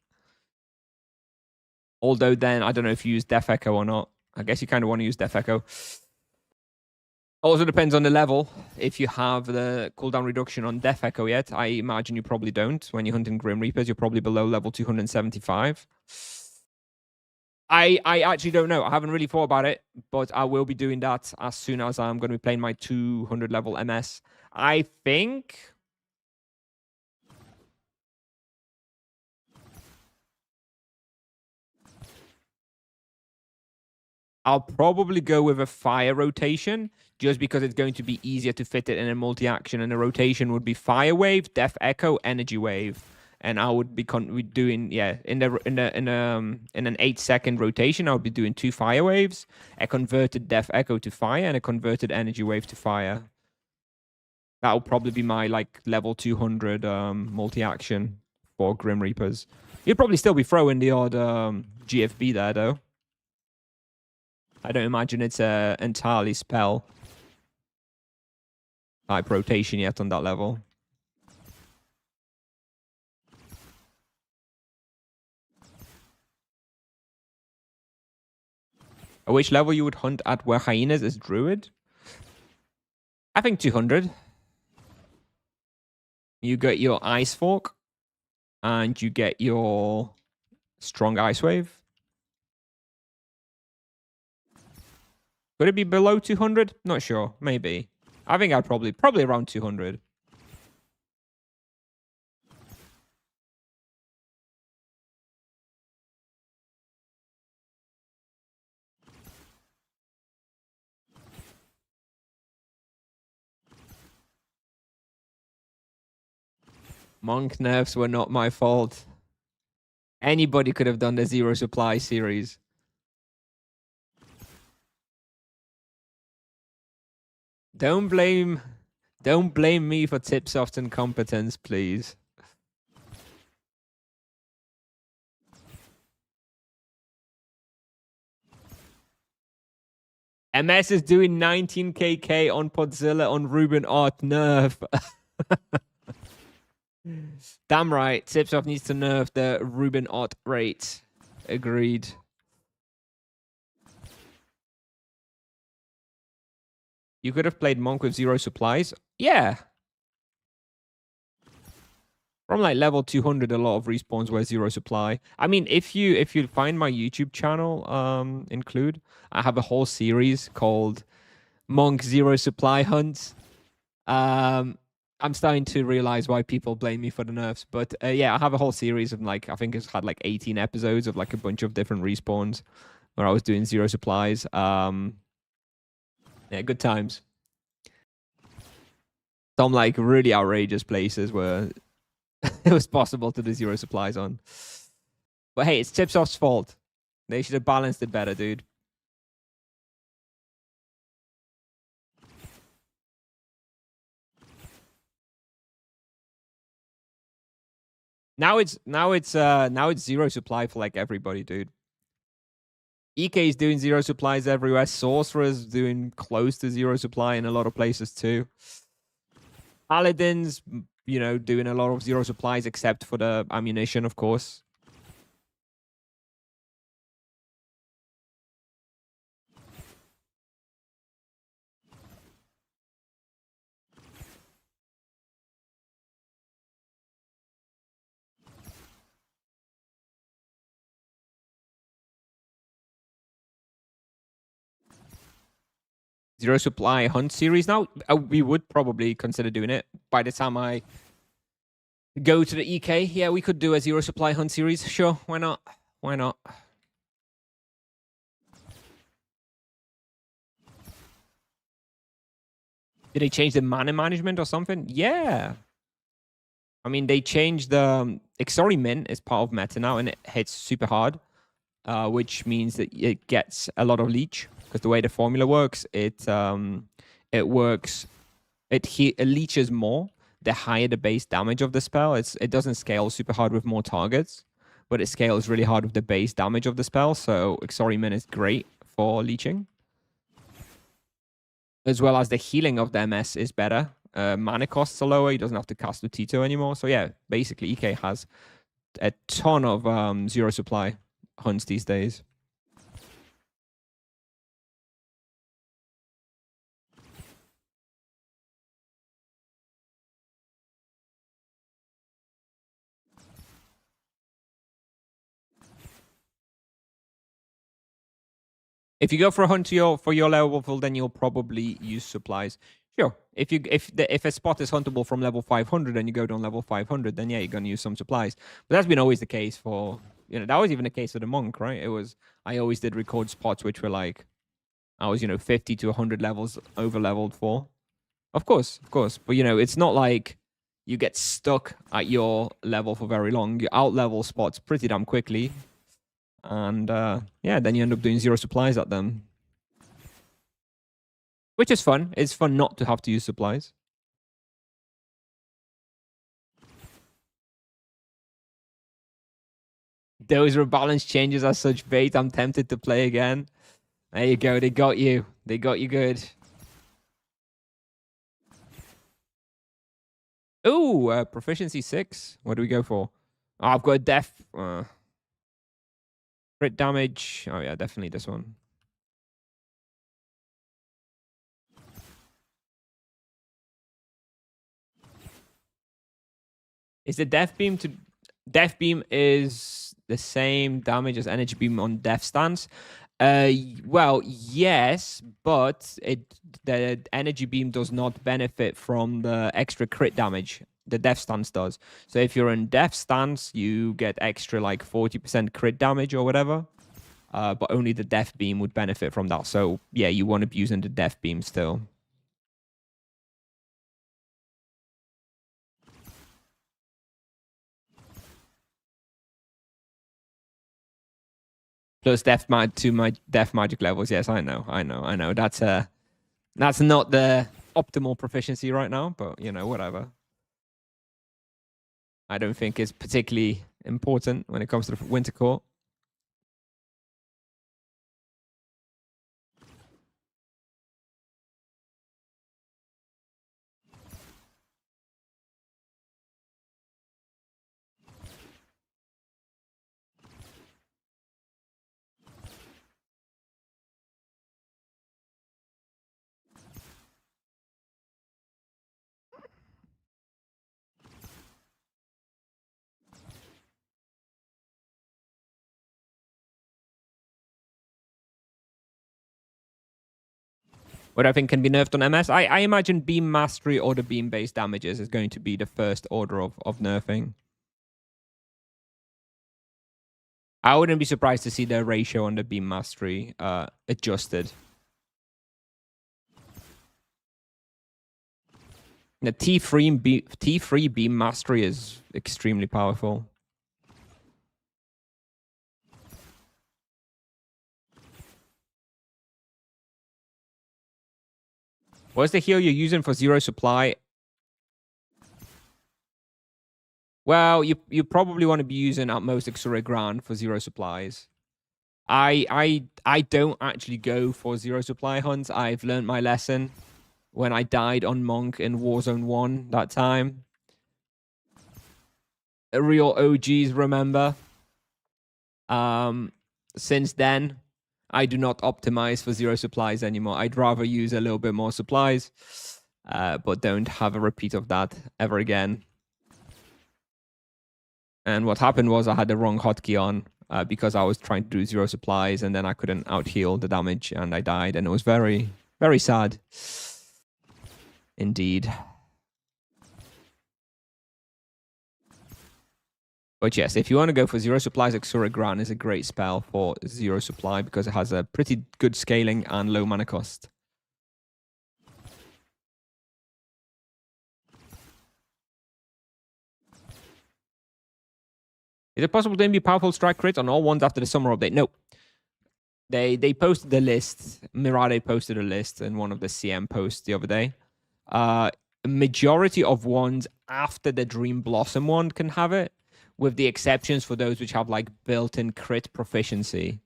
Although then I don't know if you use Death Echo or not. I guess you kind of want to use Death Echo. Also depends on the level. If you have the cooldown reduction on Death Echo yet, I imagine you probably don't. When you're hunting Grim Reapers, you're probably below level 275. I actually don't know. I haven't really thought about it, but I will be doing that as soon as I'm going to be playing my 200 level MS. I think... I'll probably go with a fire rotation, just because it's going to be easier to fit it in a multi-action, and a rotation would be fire wave, death echo, energy wave, and I would be doing in an 8-second rotation. I would be doing 2 fire waves, a converted death echo to fire, and a converted energy wave to fire. That will probably be my like level 200 multi-action for Grim Reapers. You'd probably still be throwing the odd GFB there though. I don't imagine it's a entirely spell type rotation yet on that level. At which level you would hunt at where hyenas is druid? I think 200. You get your ice fork and you get your strong ice wave. Could it be below 200? Not sure. Maybe. I think I'd probably around 200. Monk nerfs were not my fault. Anybody could have done the zero supply series. Don't blame me for Tipsoft incompetence, please. MS is doing 19kk on Podzilla on Ruben Art nerf. Damn right. Tipsoft needs to nerf the Ruben Art rate. Agreed. You could have played Monk with 0 supplies. Yeah. From like level 200, a lot of respawns were 0 supply. I mean, if you find my YouTube channel include, I have a whole series called Monk 0 Supply Hunts. I'm starting to realize why people blame me for the nerfs, but yeah, I have a whole series of like, I think it's had like 18 episodes of like a bunch of different respawns where I was doing 0 supplies. Yeah, good times. Some like really outrageous places where it was possible to do 0 supplies on. But hey, it's Tipsoft's fault. They should have balanced it better, dude. Now it's 0 supply for like everybody, dude. EK is doing 0 supplies everywhere. Sorcerer's doing close to 0 supply in a lot of places too. Paladins, you know, doing a lot of 0 supplies except for the ammunition, of course. Zero supply hunt series now. We would probably consider doing it by the time I go to the EK. Yeah, we could do a zero supply hunt series. Sure, why not? Why not? Did they change the mana management or something? Yeah. I mean, they changed the Ixori Min is part of meta now, and it hits super hard, which means that it gets a lot of leech. Because the way the formula works, it leeches more the higher the base damage of the spell. It doesn't scale super hard with more targets, but it scales really hard with the base damage of the spell. So Ixori Min is great for leeching. As well as the healing of the MS is better. Mana costs are lower. He doesn't have to cast Lutito anymore. So yeah, basically EK has a ton of zero supply hunts these days. If you go for a hunt for your level, then you'll probably use supplies. Sure. If a spot is huntable from level 500 and you go down level 500, then yeah, you're gonna use some supplies. But that's been always the case for that was even the case for the monk, right? I always did record spots which were like I was 50 to 100 levels over leveled for. Of course. But it's not like you get stuck at your level for very long. You out level spots pretty damn quickly. And yeah, then you end up doing zero supplies at them. Which is fun. It's fun not to have to use supplies. Those rebalance changes are such bait. I'm tempted to play again. There you go. They got you. They got you good. Ooh, proficiency 6. What do we go for? Oh, I've got a death. Crit damage. Oh yeah, definitely this one. Is the death beam to death beam is the same damage as energy beam on death stance? Well, yes, but the energy beam does not benefit from the extra crit damage. The death stance does. So if you're in death stance, you get extra like 40% crit damage or whatever. But only the death beam would benefit from that. So yeah, you want to be using the death beam still. Plus to my death magic levels. Yes, I know. That's not the optimal proficiency right now, but whatever. I don't think it's particularly important when it comes to the Winter Court. What I think can be nerfed on MS, I imagine beam mastery or the beam based damages is going to be the first order of nerfing. I wouldn't be surprised to see the ratio on the beam mastery adjusted. The T3 beam mastery is extremely powerful. What's the heal you're using for zero supply? Well, you probably want to be using at most Xur Grand for zero supplies. I don't actually go for zero supply hunts. I've learned my lesson when I died on Monk in Warzone 1 that time. Real OGs remember. Since then, I do not optimize for zero supplies anymore. I'd rather use a little bit more supplies, but don't have a repeat of that ever again. And what happened was I had the wrong hotkey on because I was trying to do zero supplies and then I couldn't out heal the damage and I died. And it was very, Very sad. Indeed. But yes, if you want to go for zero supplies, Exura Gran is a great spell for zero supply because it has a pretty good scaling and low mana cost. Is it possible to be powerful strike crit on all ones after the summer update? No. They posted the list. Mirade posted a list in one of the CM posts the other day. Majority of ones after the Dream Blossom one can have it, with the exceptions for those which have like built-in crit proficiency.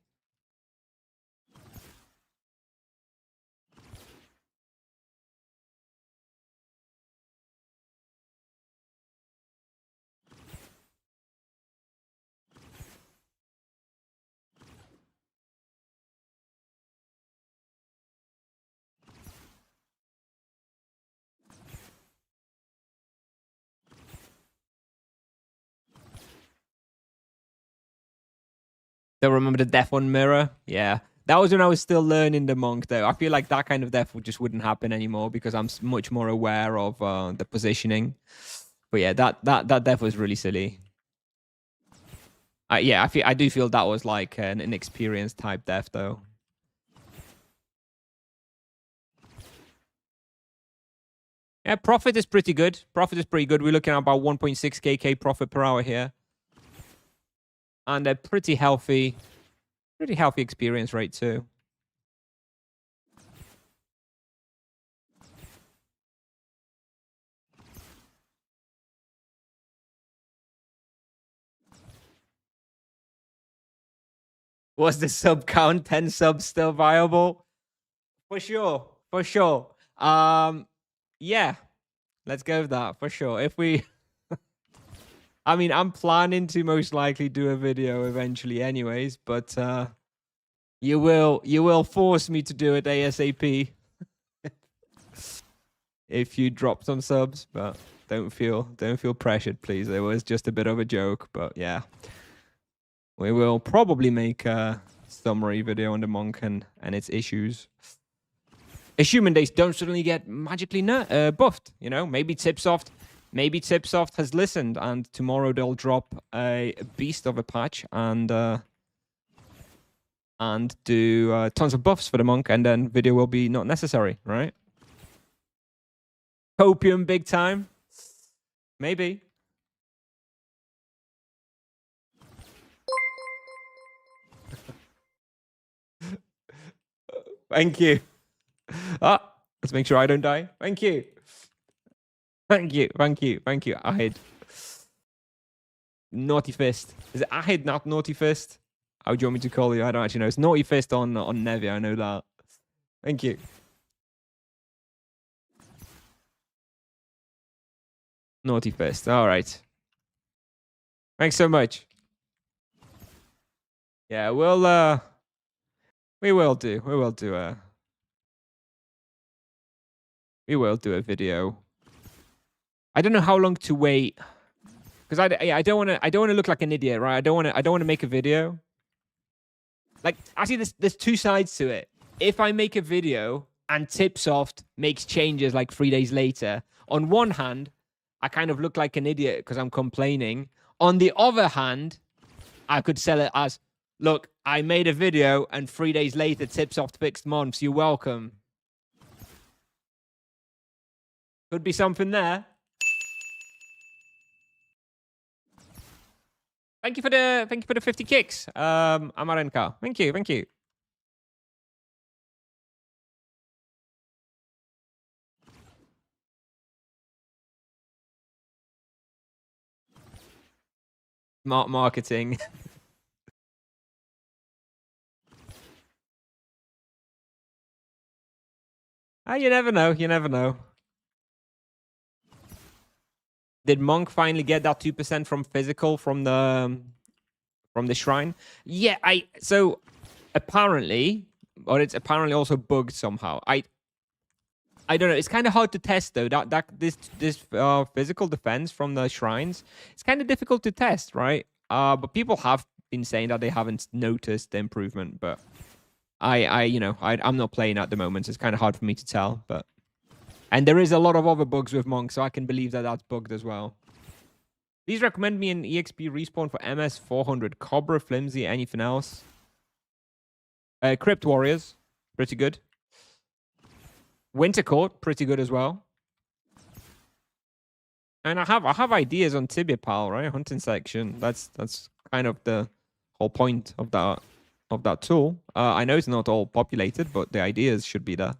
Don't remember the death on Mirror? Yeah. That was when I was still learning the Monk, though. I feel like that kind of death just wouldn't happen anymore because I'm much more aware of the positioning. But yeah, that death was really silly. Yeah, I do feel that was like an inexperienced type death, though. Yeah, profit is pretty good. Profit is pretty good. We're looking at about 1.6 KK profit per hour here. And a pretty healthy experience rate too. Was the sub count 10 subs still viable? For sure. For sure. Yeah. Let's go with that for sure. If we I mean, I'm planning to most likely do a video eventually anyways, but you will force me to do it ASAP if you drop some subs, but don't feel pressured, please. It was just a bit of a joke, but yeah. We will probably make a summary video on the Monk and its issues. Assuming they don't suddenly get magically buffed, you know? Maybe Tipsoft has listened and tomorrow they'll drop a beast of a patch and do tons of buffs for the Monk, and then video will be not necessary, right? Copium big time? Maybe. Thank you. Let's make sure I don't die. Thank you. Thank you. Ahid. Naughty Fist. Is it Ahid, not Naughty Fist? How do you want me to call you? I don't actually know. It's Naughty Fist on Nevi. I know that. Thank you. Naughty Fist. All right. Thanks so much. Yeah, we will do a video. I don't know how long to wait, because I don't want to look like an idiot, right? I don't want to make a video. Like, actually, there's two sides to it. If I make a video and Tipsoft makes changes like 3 days later, on one hand, I kind of look like an idiot because I'm complaining. On the other hand, I could sell it as, look, I made a video and 3 days later, Tipsoft fixed mons. You're welcome. Could be something there. Thank you for the 50 kicks, Amarenka. Thank you. Smart marketing. You never know. Did Monk finally get that 2% from physical from the shrine? Yeah, so apparently, or it's apparently also bugged somehow. I don't know. It's kind of hard to test though. This physical defense from the shrines, it's kind of difficult to test, right? But people have been saying that they haven't noticed the improvement, but I'm not playing at the moment. So it's kind of hard for me to tell, but. And there is a lot of other bugs with monks, so I can believe that that's bugged as well. Please recommend me an EXP respawn for MS 400. Cobra, Flimsy, anything else? Crypt Warriors, pretty good. Winter Court, pretty good as well. And I have ideas on Tibia, pal, right? Hunting section. That's kind of the whole point of that tool. I know it's not all populated, but the ideas should be there.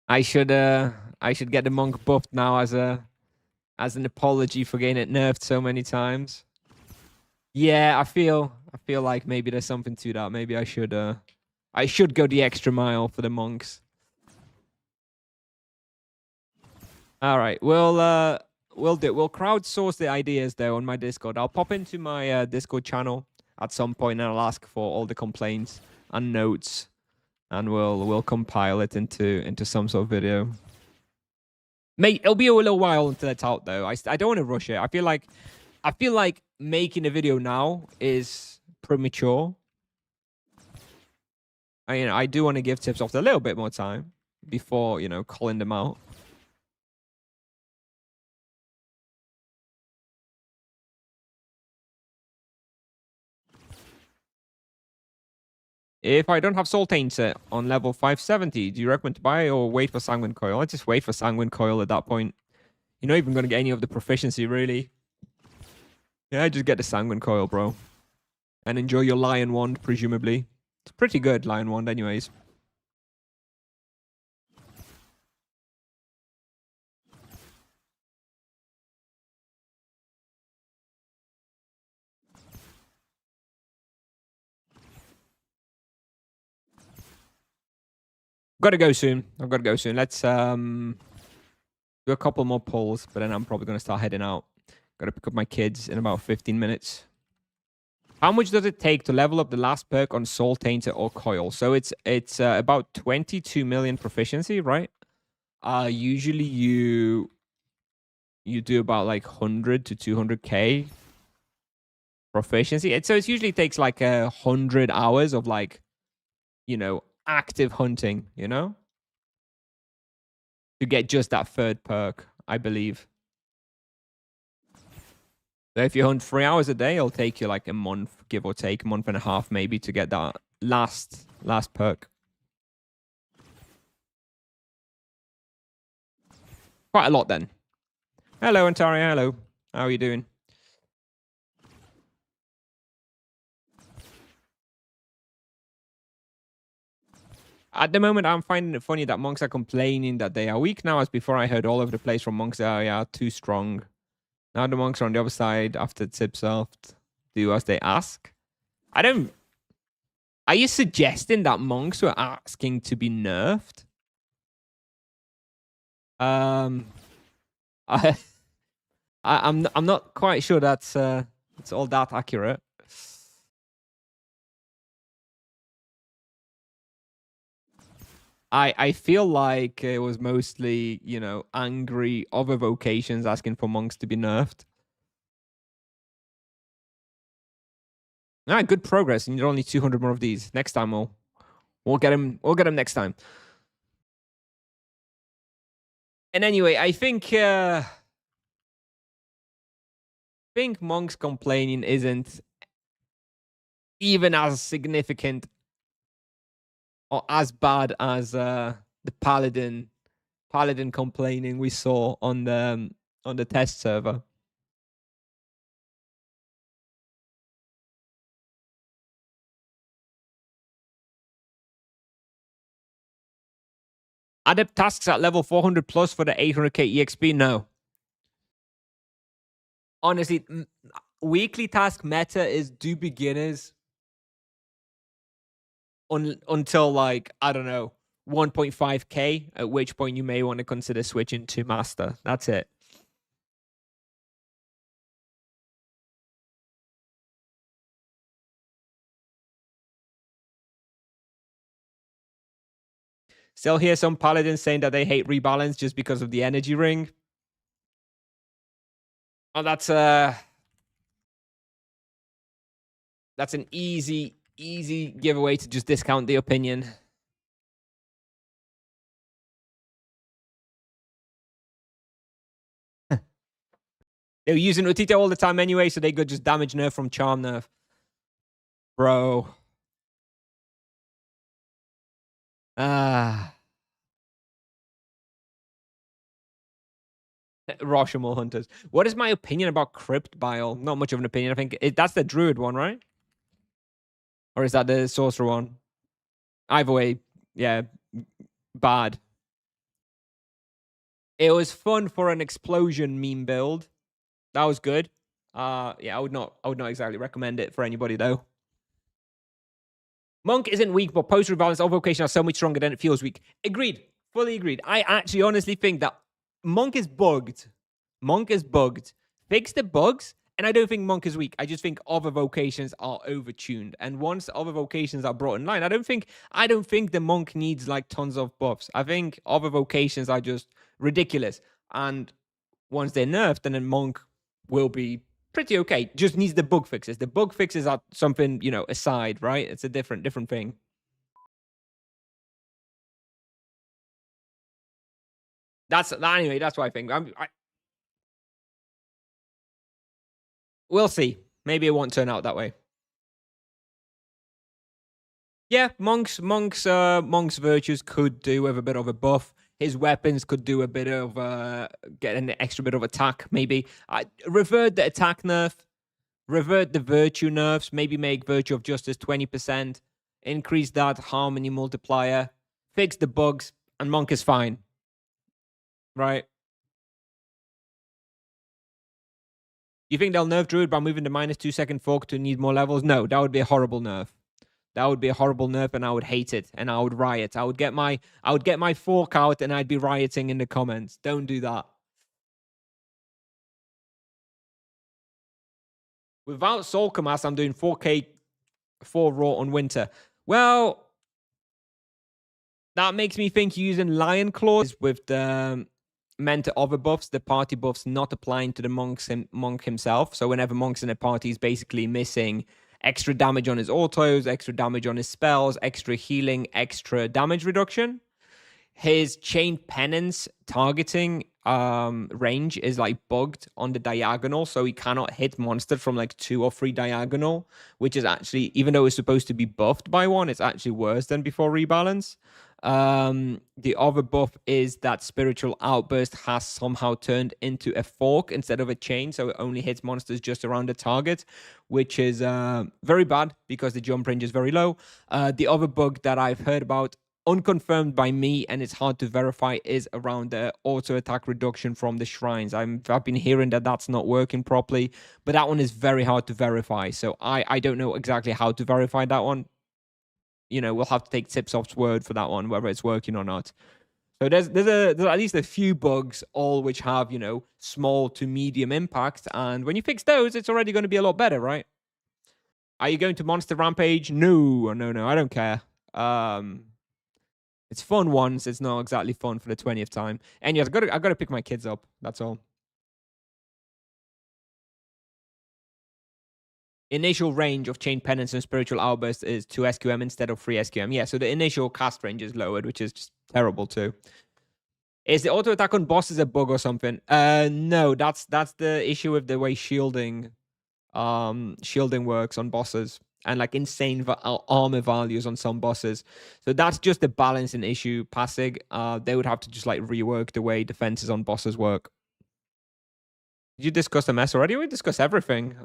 I should get the monk buffed now as an apology for getting it nerfed so many times. Yeah, I feel like maybe there's something to that. Maybe I should go the extra mile for the monks. All right, we'll crowdsource the ideas though on my Discord. I'll pop into my Discord channel at some point and I'll ask for all the complaints and notes, and we'll compile it into some sort of video. Mate, it'll be a little while until it's out though. I don't want to rush it. I feel like making a video now is premature. I do want to give tips off a little bit more time before, calling them out. If I don't have Soul Tainter on level 570, do you recommend to buy or wait for Sanguine Coil? I'll just wait for Sanguine Coil at that point. You're not even going to get any of the proficiency, really. Yeah, just get the Sanguine Coil, bro. And enjoy your Lion Wand, presumably. It's pretty good, Lion Wand, anyways. Gotta go soon. I've got to go soon. Let's do a couple more polls, but then I'm probably going to start heading out. Gotta pick up my kids in about 15 minutes. How much does it take to level up the last perk on Soul Tainter or Coil? So it's about 22 million proficiency, right? Usually you do about like 100 to 200k proficiency. So it usually takes like 100 hours of like, active hunting, to get just that third perk, I believe. So if you hunt 3 hours a day, it'll take you like a month, give or take, a month and a half maybe to get that last perk. Quite a lot then. Hello, Antaria. Hello. How are you doing? At the moment, I'm finding it funny that monks are complaining that they are weak now, as before I heard all over the place from monks that they are too strong. Now the monks are on the other side after Tipsoft do as they ask. Are you suggesting that monks were asking to be nerfed? I'm not quite sure that's all that accurate. I feel like it was mostly, angry other vocations asking for monks to be nerfed. All right, good progress. You need only 200 more of these. Next time we'll get him. We'll get him next time. And anyway, I think monks complaining isn't even as significant or as bad as the paladin complaining we saw on the test server. Adept tasks at level 400 plus for the 800k EXP? No. Honestly, weekly task meta is do beginners until like, I don't know, 1.5k, at which point you may want to consider switching to master. That's it. Still hear some paladins saying that they hate rebalance just because of the energy ring. Oh, that's an easy giveaway to just discount the opinion. They were using Utito all the time anyway, so they could just damage nerf from charm nerf. Bro. Rashomon Hunters. What is my opinion about Crypt Bile? Not much of an opinion. I think that's the Druid one, right? Or is that the Sorcerer one? Either way, yeah, bad. It was fun for an explosion meme build. That was good. Yeah, I would not exactly recommend it for anybody though. Monk isn't weak, but post rebalance or vocation are so much stronger than it feels weak. Agreed. Fully agreed. I actually honestly think that Monk is bugged. Monk is bugged. Fix the bugs, and I don't think Monk is weak. I just think other vocations are overtuned. And once other vocations are brought in line, I don't think the Monk needs like tons of buffs. I think other vocations are just ridiculous. And once they're nerfed, then Monk will be pretty okay. Just needs the bug fixes. The bug fixes are something, aside, right? It's a different thing. Anyway, that's what I think. We'll see. Maybe it won't turn out that way. Yeah, Monk's virtues could do with a bit of a buff. His weapons could do a bit of get an extra bit of attack. Maybe revert the attack nerf, revert the virtue nerfs. Maybe make virtue of justice 20%, increase that harmony multiplier, fix the bugs, and Monk is fine. Right? You think they'll nerf Druid by moving the -2-second fork to need more levels? No, that would be a horrible nerf. That would be a horrible nerf, and I would hate it, and I would riot. I would get my fork out, and I'd be rioting in the comments. Don't do that. Without Soul Commas, I'm doing 4K 4 raw on winter. Well, that makes me think using Lion Claws with the mentor other buffs, the party buffs not applying to the monk himself. So whenever Monk's in a party, he's basically missing extra damage on his autos, extra damage on his spells, extra healing, extra damage reduction. His Chain Penance targeting range is like bugged on the diagonal, so he cannot hit monsters from like 2 or 3 diagonal, which is actually, even though it's supposed to be buffed by 1, it's actually worse than before rebalance. The other buff is that Spiritual Outburst has somehow turned into a fork instead of a chain, so it only hits monsters just around the target, which is very bad because the jump range is very low. The other bug that I've heard about, unconfirmed by me, and it's hard to verify, is around the auto attack reduction from the shrines. I've been hearing that that's not working properly, but that one is very hard to verify, so I don't know exactly how to verify that one. We'll have to take Tipsoft's word for that one, whether it's working or not. So there's at least a few bugs, all which have, small to medium impact, and when you fix those, it's already going to be a lot better, right? Are you going to Monster Rampage? No, I don't care. It's fun once. It's not exactly fun for the 20th time. And yes, I got to pick my kids up. That's all. Initial range of Chain Penance and Spiritual Outburst is 2 SQM instead of 3 SQM. Yeah, so the initial cast range is lowered, which is just terrible too. Is the auto attack on bosses a bug or something? No, that's the issue with the way shielding works on bosses, and like insane armor values on some bosses. So that's just a balancing issue. Passig, they would have to just like rework the way defenses on bosses work. Did you discuss the mess already? We discussed everything.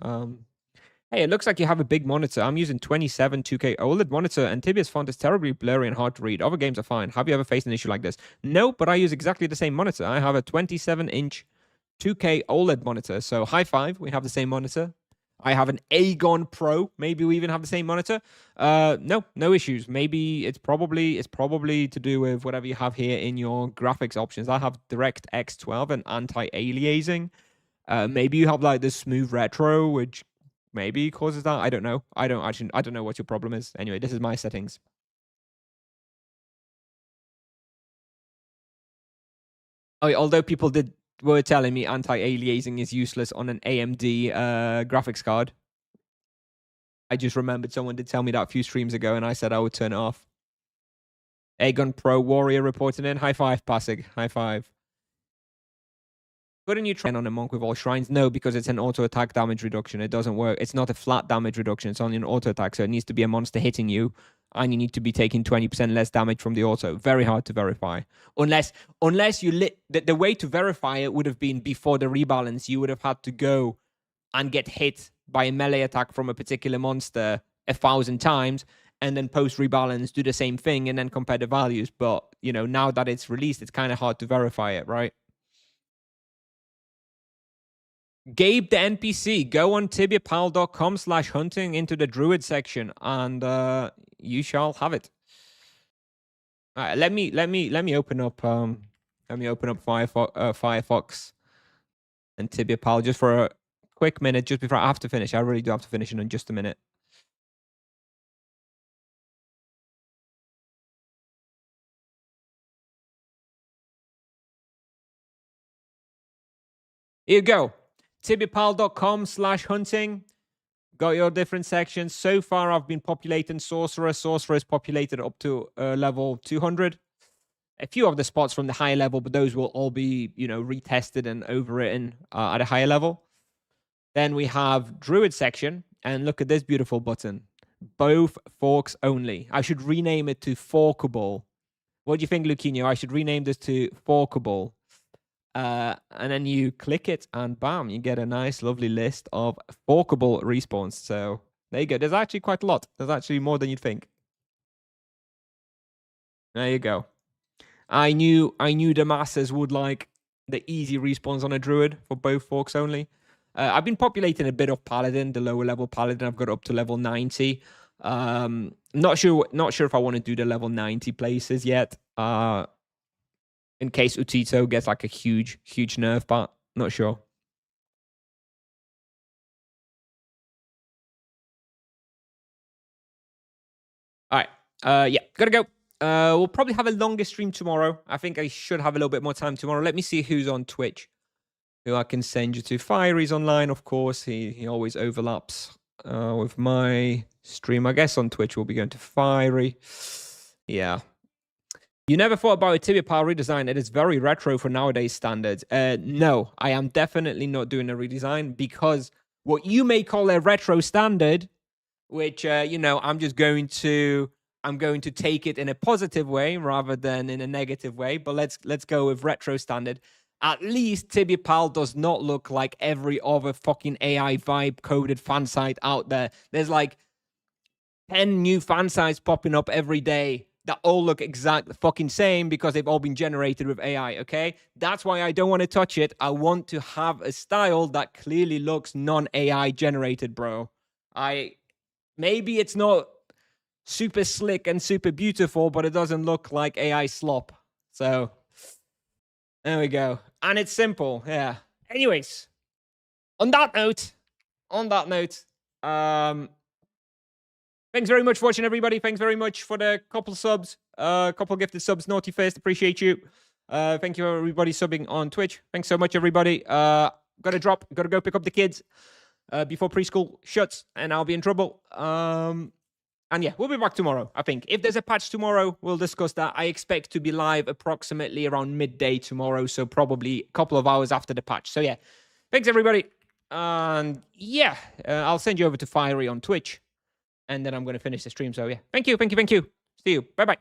Hey, it looks like you have a big monitor. I'm using 27 2K OLED monitor, and Tibia's font is terribly blurry and hard to read. Other games are fine. Have you ever faced an issue like this? No, but I use exactly the same monitor. I have a 27-inch 2K OLED monitor. So high five, we have the same monitor. I have an Aegon Pro. Maybe we even have the same monitor. No issues. Maybe it's probably to do with whatever you have here in your graphics options. I have DirectX 12 and anti-aliasing. Maybe you have like this smooth retro, which maybe causes that. I don't know. I don't know what your problem is. Anyway, this is my settings. Although people were telling me anti-aliasing is useless on an AMD graphics card. I just remembered someone did tell me that a few streams ago, and I said I would turn it off. Aegon Pro Warrior reporting in. High five, Pasig. High five. Put a new train on a monk with all shrines? No, because it's an auto attack damage reduction. It doesn't work. It's not a flat damage reduction. It's only an auto attack. So it needs to be a monster hitting you, and you need to be taking 20% less damage from the auto. Very hard to verify. Unless you the way to verify it would have been before the rebalance. You would have had to go and get hit by a melee attack from a particular monster 1,000 times, and then post rebalance do the same thing and then compare the values. But now that it's released, it's kind of hard to verify it, right? Gabe the NPC, go on tibiapal.com/hunting into the druid section, and you shall have it. All right, let me open up Firefox and Tibia Pal just for a quick minute, just before I have to finish. I really do have to finish in just a minute. Here you go. tibiapal.com/hunting. Got your different sections. So far, I've been populating Sorcerer. Sorcerer is populated up to level 200. A few of the spots from the higher level, but those will all be, retested and overwritten at a higher level. Then we have Druid section, and look at this beautiful button. Both forks only. I should rename it to Forkable. What do you think, Luquinho? I should rename this to Forkable. And then you click it, and bam, you get a nice, lovely list of forkable respawns. So there you go. There's actually quite a lot. There's actually more than you'd think. There you go. I knew the masses would like the easy respawns on a druid for both forks only. I've been populating a bit of paladin, the lower level paladin. I've got up to level 90. Not sure if I want to do the level 90 places yet. In case Utito gets like a huge nerf, but not sure. All right. Yeah, gotta go. We'll probably have a longer stream tomorrow. I think I should have a little bit more time tomorrow. Let me see who's on Twitch, who I can send you to. Fiery's online, of course. He always overlaps with my stream. I guess on Twitch we'll be going to Fiery. Yeah. You never thought about a Tibia Pal redesign? It is very retro for nowadays standards. No, I am definitely not doing a redesign, because what you may call a retro standard, which I'm going to take it in a positive way rather than in a negative way. But let's go with retro standard. At least Tibia Pal does not look like every other fucking AI vibe coded fan site out there. There's like 10 new fan sites popping up every day that all look exactly fucking same because they've all been generated with AI, okay? That's why I don't want to touch it. I want to have a style that clearly looks non-AI generated, bro. Maybe it's not super slick and super beautiful, but it doesn't look like AI slop. So, there we go. And it's simple, yeah. Anyways, on that note, thanks very much for watching, everybody. Thanks very much for the couple subs, couple gifted subs. Naughty Fist, appreciate you. Thank you, everybody, subbing on Twitch. Thanks so much, everybody. Gotta go pick up the kids before preschool shuts, and I'll be in trouble. And yeah, we'll be back tomorrow, I think. If there's a patch tomorrow, we'll discuss that. I expect to be live approximately around midday tomorrow, so probably a couple of hours after the patch. So yeah, thanks, everybody. And yeah, I'll send you over to Fiery on Twitch. And then I'm going to finish the stream. So yeah, thank you. See you. Bye-bye.